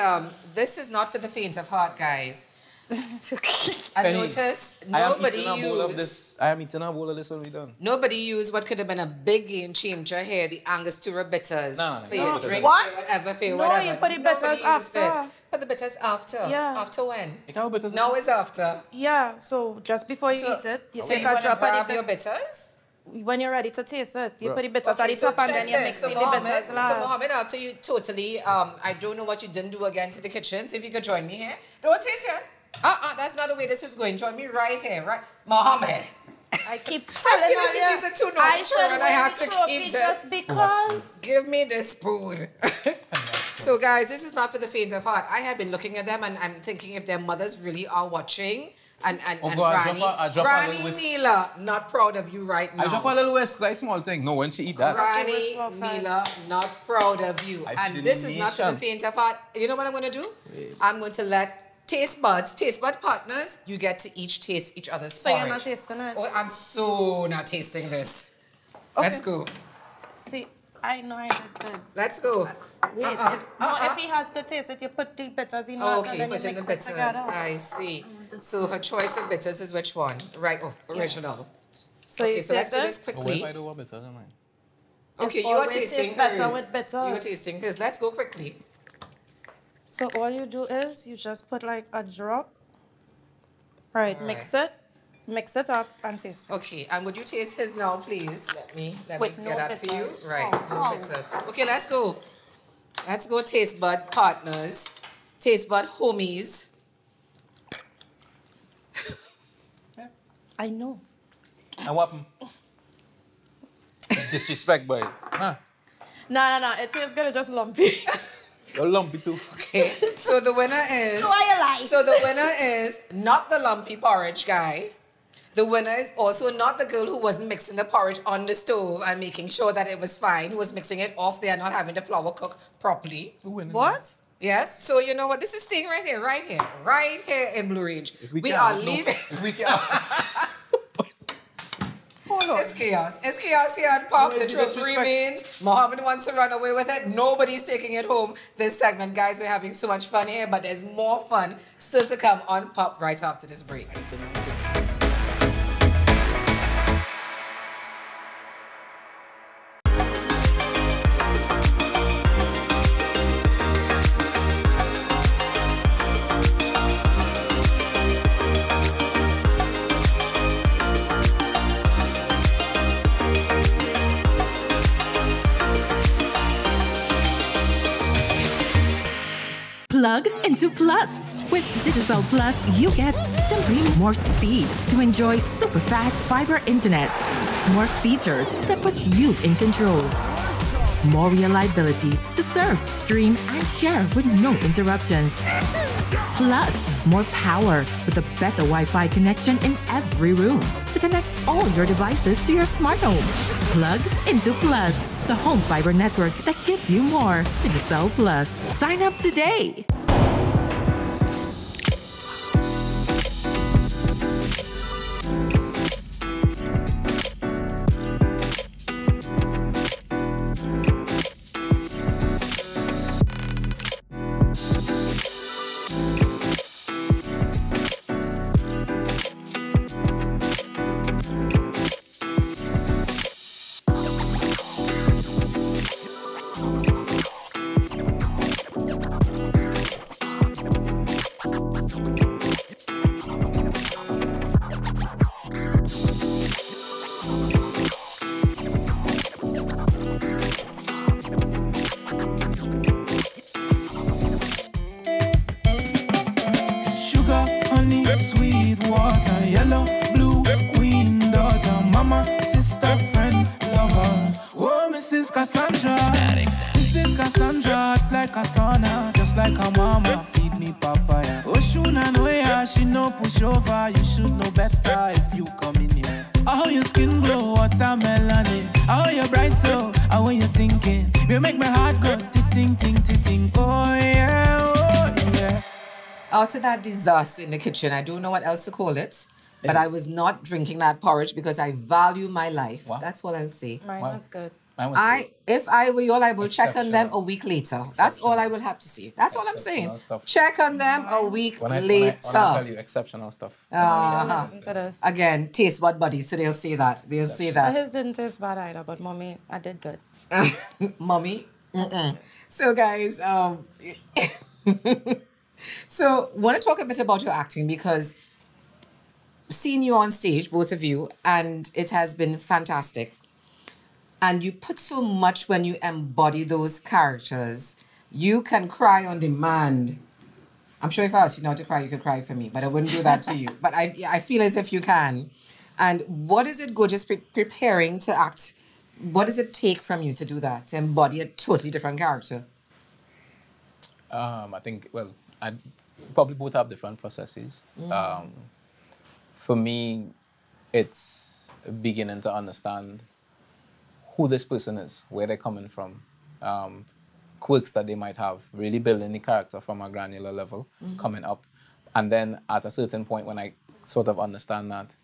S1: this is not for the faint of heart, guys. And
S2: Penny,
S1: notice,
S2: I am
S1: nobody
S2: eating a bowl of
S1: used...
S2: this. I am eating a bowl of this when we done.
S1: Nobody used what could have been a big game changer here, the Angostura bitters.
S2: No.
S1: For your drink,
S4: What?
S1: for whatever, for
S4: No,
S1: whatever.
S4: you put the
S1: Nobody
S4: bitters
S1: used
S4: after.
S1: it. Put the bitters after.
S4: Yeah.
S1: After when?
S2: You can't have bitters.
S1: Now it's after.
S4: Yeah, so just before you eat it, you
S1: so
S4: take
S1: you
S4: a
S1: want to
S4: drop
S1: grab
S4: of
S1: your
S4: the
S1: bitters?
S4: when you're ready to taste it, you
S2: Right.
S4: put the bitters at
S1: Okay,
S4: the
S1: so
S4: top and
S1: check
S4: then you
S1: this.
S4: mix
S1: So
S4: the
S1: Mohammed,
S4: bitters
S1: so
S4: last.
S1: Mohammed, after you totally, I don't know what you didn't do again to the kitchen, so if you could join me here. Don't taste it. That's not the way this is going. Join me right here, right? Mohammed.
S4: I keep
S1: I
S4: telling
S1: feel as if
S4: you,
S1: these are too
S4: I
S1: naughty
S4: should
S1: and I
S4: win
S1: have
S4: the
S1: to
S4: trophy
S1: keep
S4: just because.
S1: Give me the spoon. So guys, this is not for the faint of heart. I have been looking at them and I'm thinking if their mothers really are watching and
S2: God,
S1: Granny,
S2: I drop a
S1: Granny
S2: little whisk.
S1: Mila, not proud of you right now.
S2: I drop a little whisk, like small thing. No, when she eat that.
S1: Granny
S4: whisk off
S1: Mila, not proud of you.
S2: I
S1: And
S2: feel
S1: this is not for the
S2: nation.
S1: faint of heart. You know what I'm going to do? I'm going to let taste bud partners, you get to each taste each other's
S4: So
S1: porridge.
S4: you're not tasting it?
S1: Oh, I'm so not tasting this. Let's go.
S4: See, I know I did good.
S1: Let's go.
S4: Wait, if he has to taste it, you put the bitters in
S1: Oh,
S4: first
S1: okay,
S4: and then
S1: put
S4: you
S1: in the
S4: mix it
S1: bitters.
S4: together.
S1: I see. So her choice of bitters is which one? Right, original.
S4: So
S1: Okay,
S4: you
S1: so let's
S4: take
S1: do this
S4: this.
S2: Oh, what
S1: quickly.
S2: if I do what bitters, am I?
S1: Okay,
S4: It's
S1: you are
S4: always
S1: tasting
S4: tastes better
S1: hers.
S4: with bitters.
S1: You are tasting hers. Let's go quickly.
S4: So all you do is you just put like a drop. Right, mix it up and taste it.
S1: Okay, and would you taste his now, please? Let me
S4: With
S1: get
S4: no
S1: that for you.
S4: bitters.
S1: Right,
S4: Oh,
S1: no
S4: wow.
S1: bitters. Okay, let's go. Let's go, taste bud partners, taste bud homies.
S4: I know.
S2: And what happened? Disrespect, boy. Huh?
S4: No. It tastes good, it's just lumpy.
S2: You're lumpy too.
S1: Okay, so the winner is.
S4: Why you lie?
S1: So the winner is not the lumpy porridge guy. The winner is also not the girl who wasn't mixing the porridge on the stove and making sure that it was fine, who was mixing it off there, not having the flour cook properly.
S2: Who winning?
S4: What?
S1: Yes, so you know what? This is staying right here in Blue Range.
S2: If
S1: We
S2: can't,
S1: are
S2: no.
S1: leaving.
S2: If we can't.
S4: Hold on.
S1: It's chaos. It's chaos here at Pop.
S2: No,
S1: The
S2: it's
S1: truth
S2: disrespect.
S1: remains. Mohammed wants to run away with it. Nobody's taking it home this segment. Guys, we're having so much fun here, but there's more fun still to come on Pop right after this break.
S3: Plug into Plus. With Digital Plus, you get simply more speed to enjoy super fast fiber internet, more features that put you in control, more reliability to surf, stream, and share with no interruptions. Plus, more power with a better Wi-Fi connection in every room to connect all your devices to your smart home. Plug into Plus, the home fiber network that gives you more. Digital Plus. Sign up today.
S7: Sugar, honey, sweet water, yellow, blue, queen, daughter, mama, sister, friend, lover. Oh, Mrs. Cassandra, Mrs. Cassandra, hot like a sauna, just like her mama, feed me papaya. Oh, Shuna, no, yeah, she no push over, you should know better if you come in here. How your skin glow, watermelon, how your bright so, how are you thinking? You make my heart go ting ting ting ting. Oh yeah, oh yeah.
S1: Out of that disaster in the kitchen, I don't know what else to call it, but I was not drinking that porridge because I value my life.
S2: Wow.
S1: That's what I would say.
S4: Mine was good.
S1: If I were you all, I will check on them a
S2: Exceptional.
S1: week later. That's all I will have to say. That's all I'm saying.
S2: Exceptional stuff.
S1: Check on them a week
S2: When I
S1: later.
S2: tell you exceptional stuff.
S4: Listen to this.
S1: Again, taste bud buddies, so they'll say that. They'll say
S4: But
S1: that.
S4: his didn't taste bad either, but mommy, I did good.
S1: Mommy. Mm-mm. So guys, so want to talk a bit about your acting, because seeing you on stage, both of you, and it has been fantastic. And you put so much when you embody those characters. You can cry on demand. I'm sure if I asked you not to cry, you could cry for me, but I wouldn't do that to you. But I feel as if you can. And what is it good, just preparing to act? What does it take from you to do that, to embody a totally different character?
S2: I think, well, I probably both have different processes. For me, it's beginning to understand who this person is, where they're coming from, quirks that they might have, really building the character from a granular level, coming up. And then at a certain point when I sort of understand that,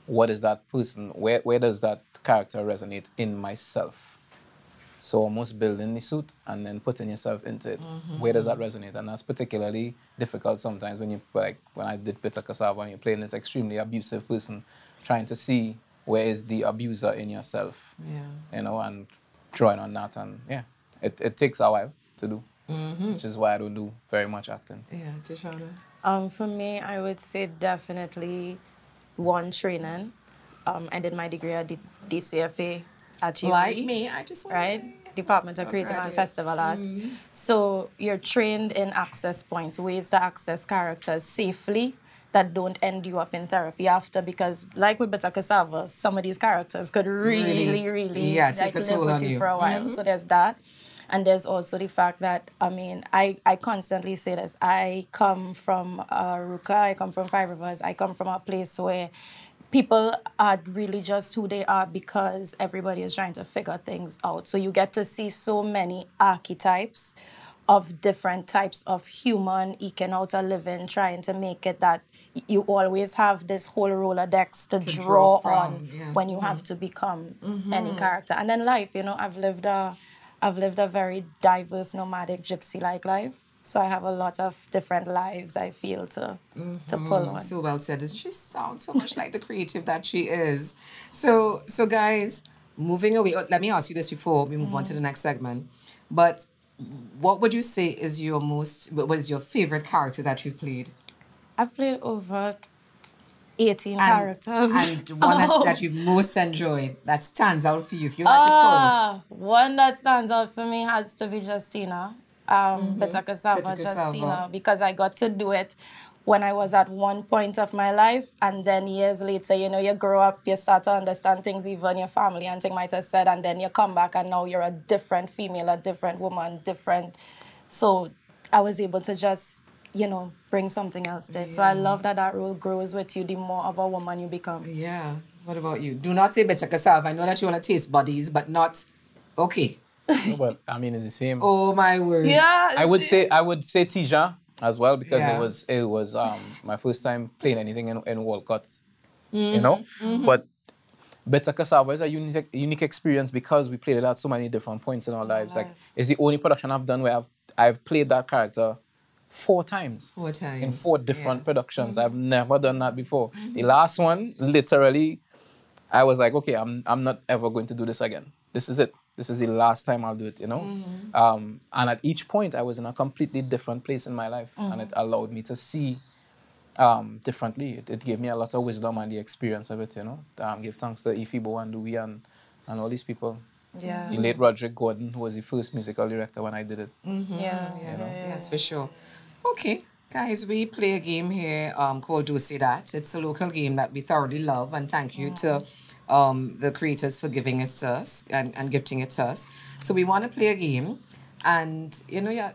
S2: what is that person, where does that character resonate in myself? So almost building the suit and then putting yourself into it. Where does that resonate? And that's particularly difficult sometimes when you, like, when I did Bitter Cassava and you're playing this extremely abusive person, trying to see where is the abuser in yourself, you know, and drawing on that. And yeah, it takes a while to do, which is why I don't do very much acting.
S1: Yeah, Tishanna.
S4: For me, I would say definitely one, training. I did my degree at the DCFA at UWI.
S1: Like me, I just want
S4: right?
S1: to say.
S4: Department of Creative and Festival Arts. So you're trained in access points, ways to access characters safely that don't end you up in therapy after, because like with Bitter Cassava, some of these characters could really
S1: take a
S4: live
S1: toll
S4: with
S1: on
S4: you
S1: you.
S4: for a while. So there's that. And there's also the fact that, I mean, I constantly say this. I come from Ruka, I come from Five Rivers, I come from a place where people are really just who they are because everybody is trying to figure things out. So you get to see so many archetypes of different types of human eking out a living, trying to make it that you always have this whole Rolodex to draw
S1: from,
S4: on
S1: yes.
S4: when you have to become any character. And then life, you know, I've lived a very diverse, nomadic, gypsy-like life. So I have a lot of different lives, I feel, to pull on.
S1: So well said. She sounds so much like the creative that she is. So guys, moving away, let me ask you this before we move on to the next segment. But what would you say is what is your favorite character that you've played?
S4: I've played over 18 characters.
S1: And one that you've most enjoyed, that stands out for you, if you had to pull.
S4: One that stands out for me has to be Justina. Bitter Cassava, Justina, because I got to do it when I was at one point of my life, and then years later, you know, you grow up, you start to understand things even your family and things might have said, and then you come back and now you're a different female, a different woman, different. So I was able to just, you know, bring something else to it. So I love that role grows with you the more of a woman you become.
S1: Yeah. What about you? Do not say Bitter Cassava. I know that you want to taste bodies, but not okay.
S2: No, but I mean, it's the same.
S1: Oh my word!
S4: Yeah,
S2: I would say Tisha as well, because it was my first time playing anything in Walcott, you know. But Bitter Cassava is a unique experience because we played it at so many different points in our lives. Like, it's the only production I've done where I've played that character 4 times.
S1: 4 times
S2: in 4 different productions. I've never done that before. The last one, literally, I was like, okay, I'm not ever going to do this again. This is it. This is the last time I'll do it, you know? And at each point, I was in a completely different place in my life. And it allowed me to see differently. It gave me a lot of wisdom and the experience of it, you know? Give thanks to Ifibo and Dewey and all these people.
S4: Yeah.
S2: The late Roderick Gordon, who was the first musical director when I did it.
S1: Yes, for sure. Okay, guys, we play a game here called Do Say That. It's a local game that we thoroughly love, and thank you to the creators for giving it to us and gifting it to us. So we want to play a game, and you know, you're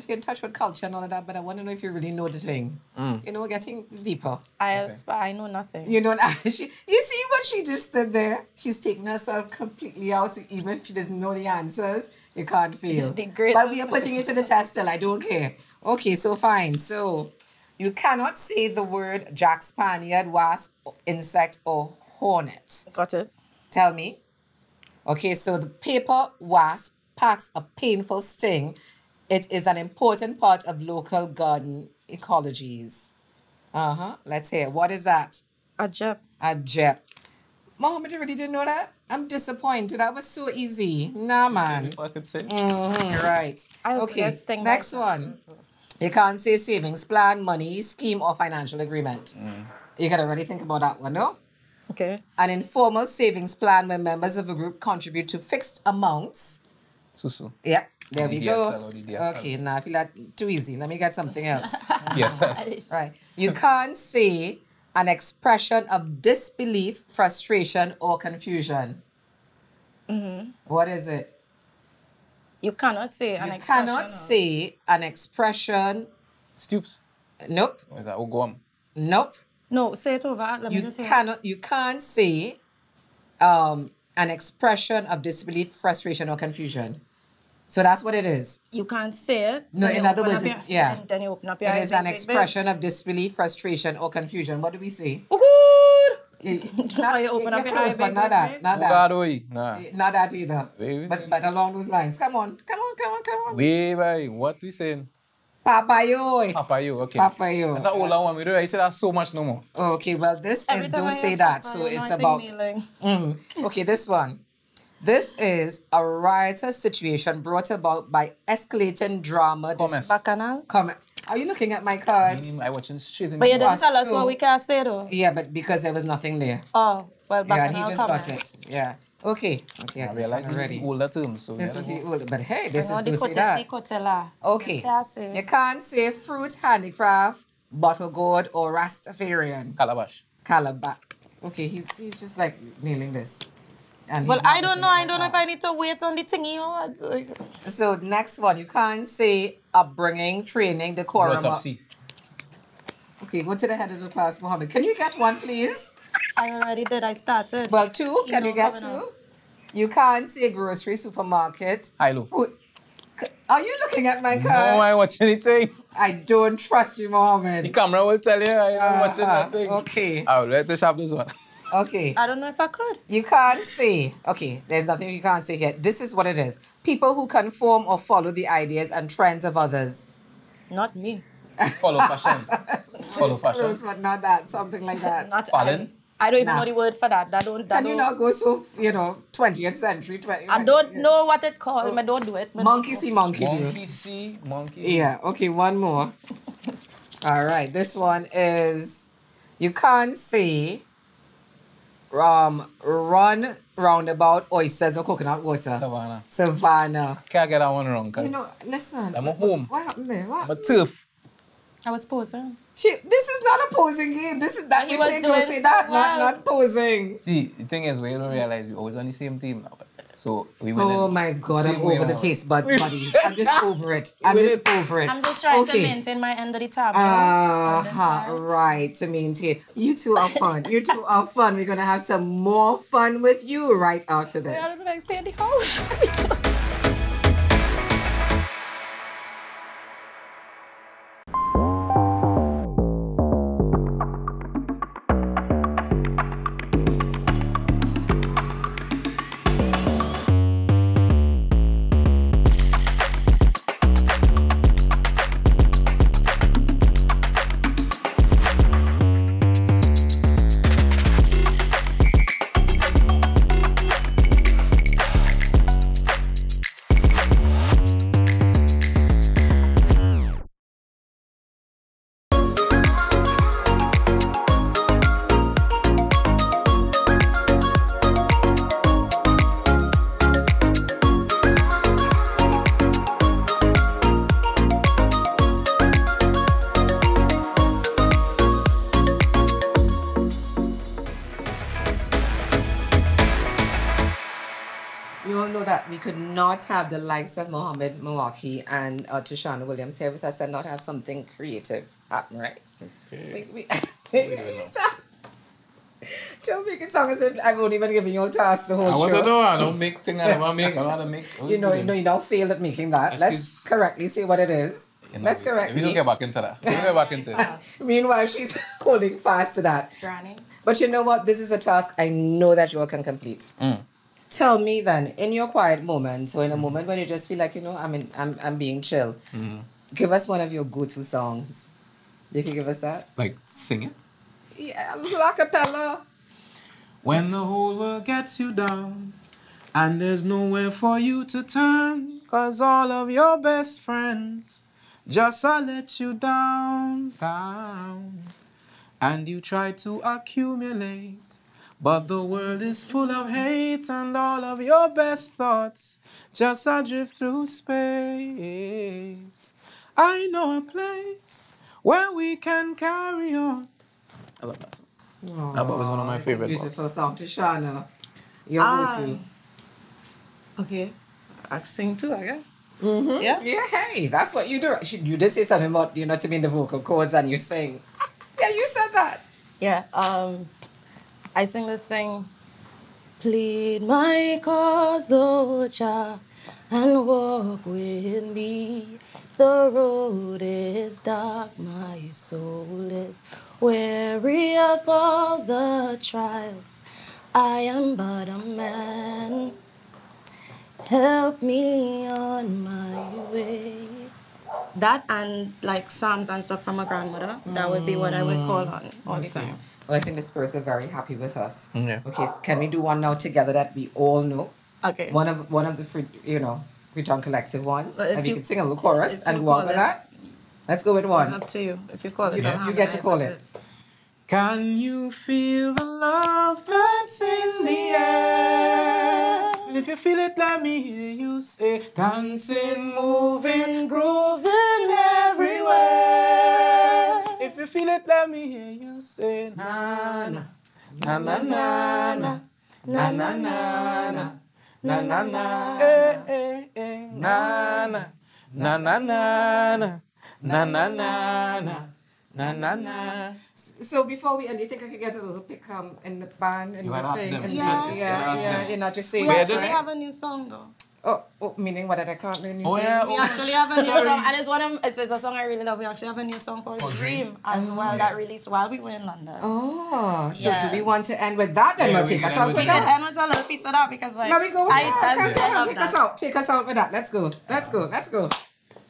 S1: in touch with culture and all of that, but I want to know if you really know the thing. You know, we're getting deeper.
S4: I know nothing.
S1: You know, you see what she just did there? She's taking herself completely out, so even if she doesn't know the answers, you can't fail. But we are putting you to the test still, I don't care. Okay, so fine. So, you cannot say the word jack Spaniard, wasp, insect, or hornet.
S4: Got it.
S1: Tell me. Okay, so the paper wasp packs a painful sting. It is an important part of local garden ecologies. Let's hear. What is that?
S4: A jep.
S1: A jep. Mohammed, you really didn't know that? I'm disappointed. That was so easy. Nah, man.
S2: If I could say.
S1: Right.
S4: I also
S1: Okay,
S4: get sting
S1: next
S4: by
S1: one. You can't say savings plan, money, scheme, or financial agreement. You got to really think about that one, no?
S4: Okay.
S1: An informal savings plan where members of a group contribute to fixed amounts.
S2: Susu.
S1: Yep, there we go.
S2: DSL or the DSL.
S1: Okay, now I feel that too easy. Let me get something else.
S2: Yes, sir.
S1: Right. You can't say an expression of disbelief, frustration, or confusion. What is it?
S4: You cannot say an
S1: You
S4: expression.
S1: cannot say an expression.
S2: Stoops.
S1: Nope.
S2: Or is that Ogwam?
S1: Nope.
S4: No, say it over. Let me just say
S1: You can't say an expression of disbelief, frustration, or confusion. So that's what it is.
S4: You can't say it.
S1: No,
S4: then
S1: in
S4: you
S1: other
S4: open
S1: words,
S4: up
S1: it's-
S4: your-
S1: yeah.
S4: Then you open up your
S1: It
S4: eyes
S1: is an
S4: and big, big.
S1: expression of disbelief, frustration, or confusion. What do we say?
S4: Oh, good.
S1: Not,
S4: you open up
S1: you're
S4: your
S1: close,
S4: eyes,
S1: but
S4: big,
S1: not
S4: big,
S1: that.
S4: big.
S1: Not that.
S2: Ogadoi. Nah.
S1: Not that either.
S2: Wait,
S1: But along those lines. Come on.
S2: Wait. What we saying?
S1: Papayoy.
S2: Papayo. Okay.
S1: Papayo.
S2: That's an older one. We don't. I say that so much no more.
S1: Okay, well, this
S4: Every
S1: is
S4: time
S1: don't
S4: I
S1: say
S4: hear
S1: that.
S4: Papa,
S1: So
S4: you know,
S1: it's
S4: I think
S1: about.
S4: kneeling.
S1: Okay, this one. This is a riotous situation brought about by escalating drama.
S2: Comments.
S4: Bacchanal.
S1: Are you looking at my cards?
S2: I watching straight in
S4: But you
S2: the
S4: didn't tell us
S1: so-
S4: what we can say though.
S1: Yeah, but because there was nothing there.
S4: Oh, well,
S1: Yeah, and
S4: bacchanal
S1: he just got
S4: comments.
S1: it. Yeah. Okay.
S2: I realize this is
S1: already.
S2: the older term. So
S1: This
S2: we
S1: is
S2: gotta
S1: the
S2: go.
S1: old, but hey, this
S4: I know
S1: is
S4: the
S1: do say
S4: kote
S1: that.
S4: si kote la.
S1: Okay.
S4: Yeah, say.
S1: You can't say fruit handicraft, bottle gourd, or Rastafarian.
S2: Calabash.
S1: Calabash. Okay, he's just like nailing this. And
S4: Well,
S1: he's not
S4: I don't
S1: looking
S4: know.
S1: at
S4: I don't know if I need to wait on the thingy or what.
S1: So next one, you can't say upbringing, training, decorum.
S2: Autopsy.
S1: Okay, go to the head of the class, Mohammed. Can you get one, please?
S4: I already did. I started.
S1: Well, two. Can
S4: know,
S1: you get
S4: coming
S1: two?
S4: up.
S1: You can't say grocery, supermarket.
S2: Hilo.
S1: Food. Are you looking at my
S2: No,
S1: card?
S2: I watch anything.
S1: I don't trust you,
S2: The
S1: Mohammed.
S2: camera will tell you I am watching
S1: Uh-huh.
S2: that thing.
S1: Okay.
S2: Oh, let's have this one.
S1: Okay.
S4: I don't know if I could.
S1: You can't say, okay, there's nothing you can't say here. This is what it is. People who conform or follow the ideas and trends of others.
S4: Not me.
S2: Follow fashion. Follow fashion.
S1: Close, but not that. Something like that.
S4: Not
S2: Fallen?
S4: I don't even
S1: Nah.
S4: know the word for that. That don't.
S1: Can you not go so, 20th century?
S4: I don't know what it called. I don't do it.
S1: Monkey see, monkey do.
S2: Monkey see, monkey.
S1: Yeah, okay, one more. All right, this one is, you can't say run roundabout oysters or coconut water.
S2: Savannah.
S1: Savannah.
S2: Can't get that one wrong because
S1: Listen.
S2: I'm a home.
S1: What happened there? What?
S2: I'm a turf.
S4: I was posing.
S1: This is not a posing game. This is that
S4: He
S1: you
S4: was
S1: played
S4: doing
S1: to say
S4: so
S1: that,
S4: well.
S1: not posing.
S2: See, the thing is, we don't realize we always on the same team now. So we win.
S1: Oh my God, I'm
S2: Same way
S1: over the
S2: now.
S1: taste buddies. I'm just over it. I'm
S2: Win
S1: just
S2: it.
S1: over it.
S4: I'm just trying to
S1: Okay.
S4: maintain my end of the tab. on this side.
S1: Right, to maintain. You two are fun. You two are fun. We're going to have some more fun with you right after
S4: We are
S1: this.
S4: going to pay the house.
S1: You all know that we could not have the likes of Muhammad Muwakil and Tishanna Williams here with us and not have something creative happen, right?
S2: Okay.
S1: Stop. Don't make it sound as if I've only been giving you all tasks the whole
S2: I want to
S1: show.
S2: know. I don't make things I never make. I want to make.
S1: You now failed at making that. Let's correctly say what it is. Let's correct
S2: We don't
S1: me.
S2: get back into that. We don't get back into it.
S1: Meanwhile, she's holding fast to that.
S4: Granny.
S1: But you know what? This is a task I know that you all can complete. Tell me then, in your quiet moments, or in a moment when you just feel like, I'm being chill, give us one of your go-to songs. You can give us that?
S2: Like, sing it?
S1: Yeah, a cappella.
S2: When the whole world gets you down and there's nowhere for you to turn, 'cause all of your best friends just let you down. And you try to accumulate, but the world is full of hate, and all of your best thoughts just drift through space. I know a place where we can carry on. I love that song. That was one of my favorite
S1: songs. Beautiful song. Tishanna, your go-to.
S4: Okay. I sing too, I guess.
S1: Mm-hmm.
S4: Yeah?
S1: Yeah, hey, that's what you do. You did say something about, to mean the vocal cords and you sing. Yeah, you said that.
S4: Yeah, I sing this thing. Plead my cause, O Jah, and walk with me. The road is dark, my soul is weary of all the trials. I am but a man. Help me on my way. That and like Psalms and stuff from my grandmother, that would be what I would call on all the time.
S1: Well, I think the spirits are very happy with us.
S2: Yeah.
S1: Okay, so can we do one now together that we all know?
S4: Okay.
S1: One of the Freetown Collective ones.
S4: Well,
S1: If you can sing a little chorus
S4: if
S1: and
S4: you
S1: go on
S4: call
S1: with
S4: it.
S1: that. Let's go with
S4: It's
S1: one.
S4: up to you. If you call it,
S1: You get to call it.
S2: Can you feel the love that's in the air? If you feel it, let me hear you say, dancing, moving, grooving everywhere. If you feel it, let me hear you say, na na na na na na na na na na na na, eh eh eh, na na na na na na na na na. Na na na.
S1: So before we end, you think I could get a little pick in the band and
S2: You
S1: the
S2: had asked
S1: thing?
S2: them.
S1: And
S4: Yeah.
S1: You're not just saying
S4: We
S1: that,
S4: actually
S1: right?
S4: have a new song though.
S1: Oh, meaning what? That I can't learn new
S2: Oh,
S1: things?
S2: yeah.
S4: We actually have a new song, and it's a song I really love. We actually have a new song called Dream as well that released while we were in London.
S1: Oh, so
S4: Yeah.
S1: do we want to end with that? Then
S2: Yeah,
S1: we'll
S2: we
S1: take
S2: can
S1: us
S2: end
S1: out
S2: with
S1: with
S4: We could
S1: that.
S4: end with a little piece of that because like
S1: Let me go with that.
S4: I love
S1: Take
S4: that.
S1: us out with that. Let's go. Let's go.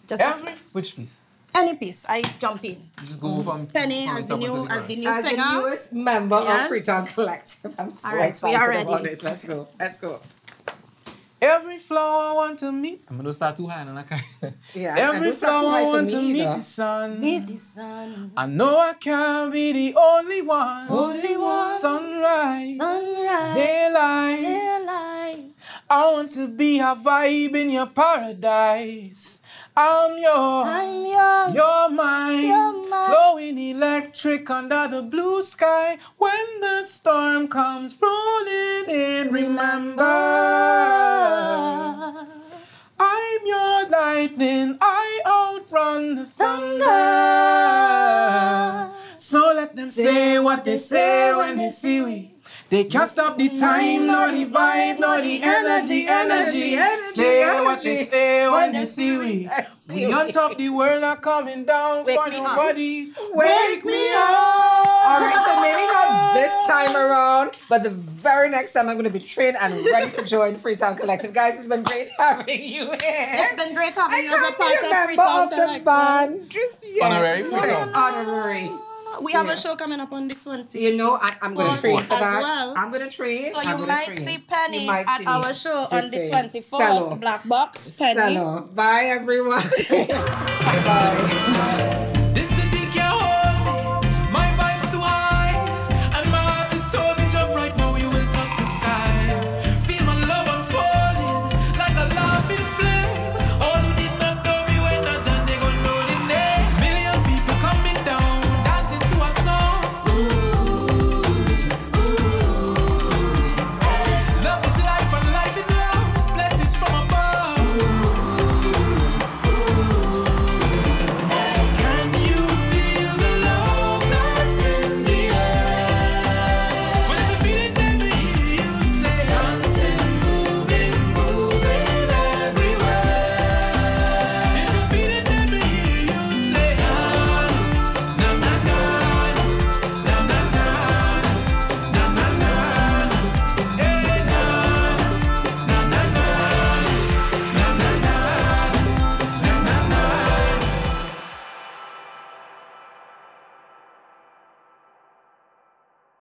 S4: Just
S2: Which piece?
S4: any piece, I jump in.
S2: You just go from
S4: Penny
S2: from
S4: as the
S2: top
S4: new
S2: until the
S4: as the
S2: ground.
S4: new
S1: As the
S4: singer.
S1: newest member of
S4: Yes.
S1: Freetown Collective, I'm so
S4: All right, we
S1: excited
S4: are
S1: about
S4: ready.
S1: this. Let's go.
S2: Every flower I want to meet. I'm gonna start too high and I can't.
S1: Yeah, and
S2: Every
S1: don't start too
S2: flower
S1: high
S2: I
S1: for
S2: want
S1: me
S2: to meet
S1: either.
S2: the sun.
S4: Meet the sun.
S2: I know I can't be the only one.
S4: Only one.
S2: Sunrise.
S4: Sunrise.
S2: Daylight.
S4: Daylight.
S2: I want to be a vibe in your paradise. I'm yours.
S4: I'm yours.
S2: You're mine.
S4: You're mine.
S2: Flowing electric under the blue sky. When the storm comes rolling in, remember, I'm your lightning. I outrun the thunder. So let them say what they say when they see we. They can't stop the time, nor the vibe, nor the energy. Say what they say when they see we. We on top the world are coming down for nobody. Wake me up.
S1: All right, so maybe not this time around, but the very next time I'm going to be trained and ready to join Freetown Collective. Guys, it's been great having you here.
S4: It's been great having you as a
S1: can't be
S4: part of
S1: member
S4: Freetown
S1: of the
S4: Collective.
S1: band just yet.
S2: Honorary Freetown.
S1: Honorary.
S4: We have a show coming up on the 20th.
S1: You know, I'm going to train for
S4: as
S1: that.
S4: well.
S1: I'm going to train.
S4: So
S1: I'm
S4: you
S1: gonna
S4: might
S1: train.
S4: see Penny
S1: You might
S4: at
S1: see
S4: our
S1: me.
S4: show on
S1: Just
S4: the
S1: saying. Sell
S4: 24th.
S1: off.
S4: Black Box, Penny.
S1: Sell off. Bye, everyone. Bye.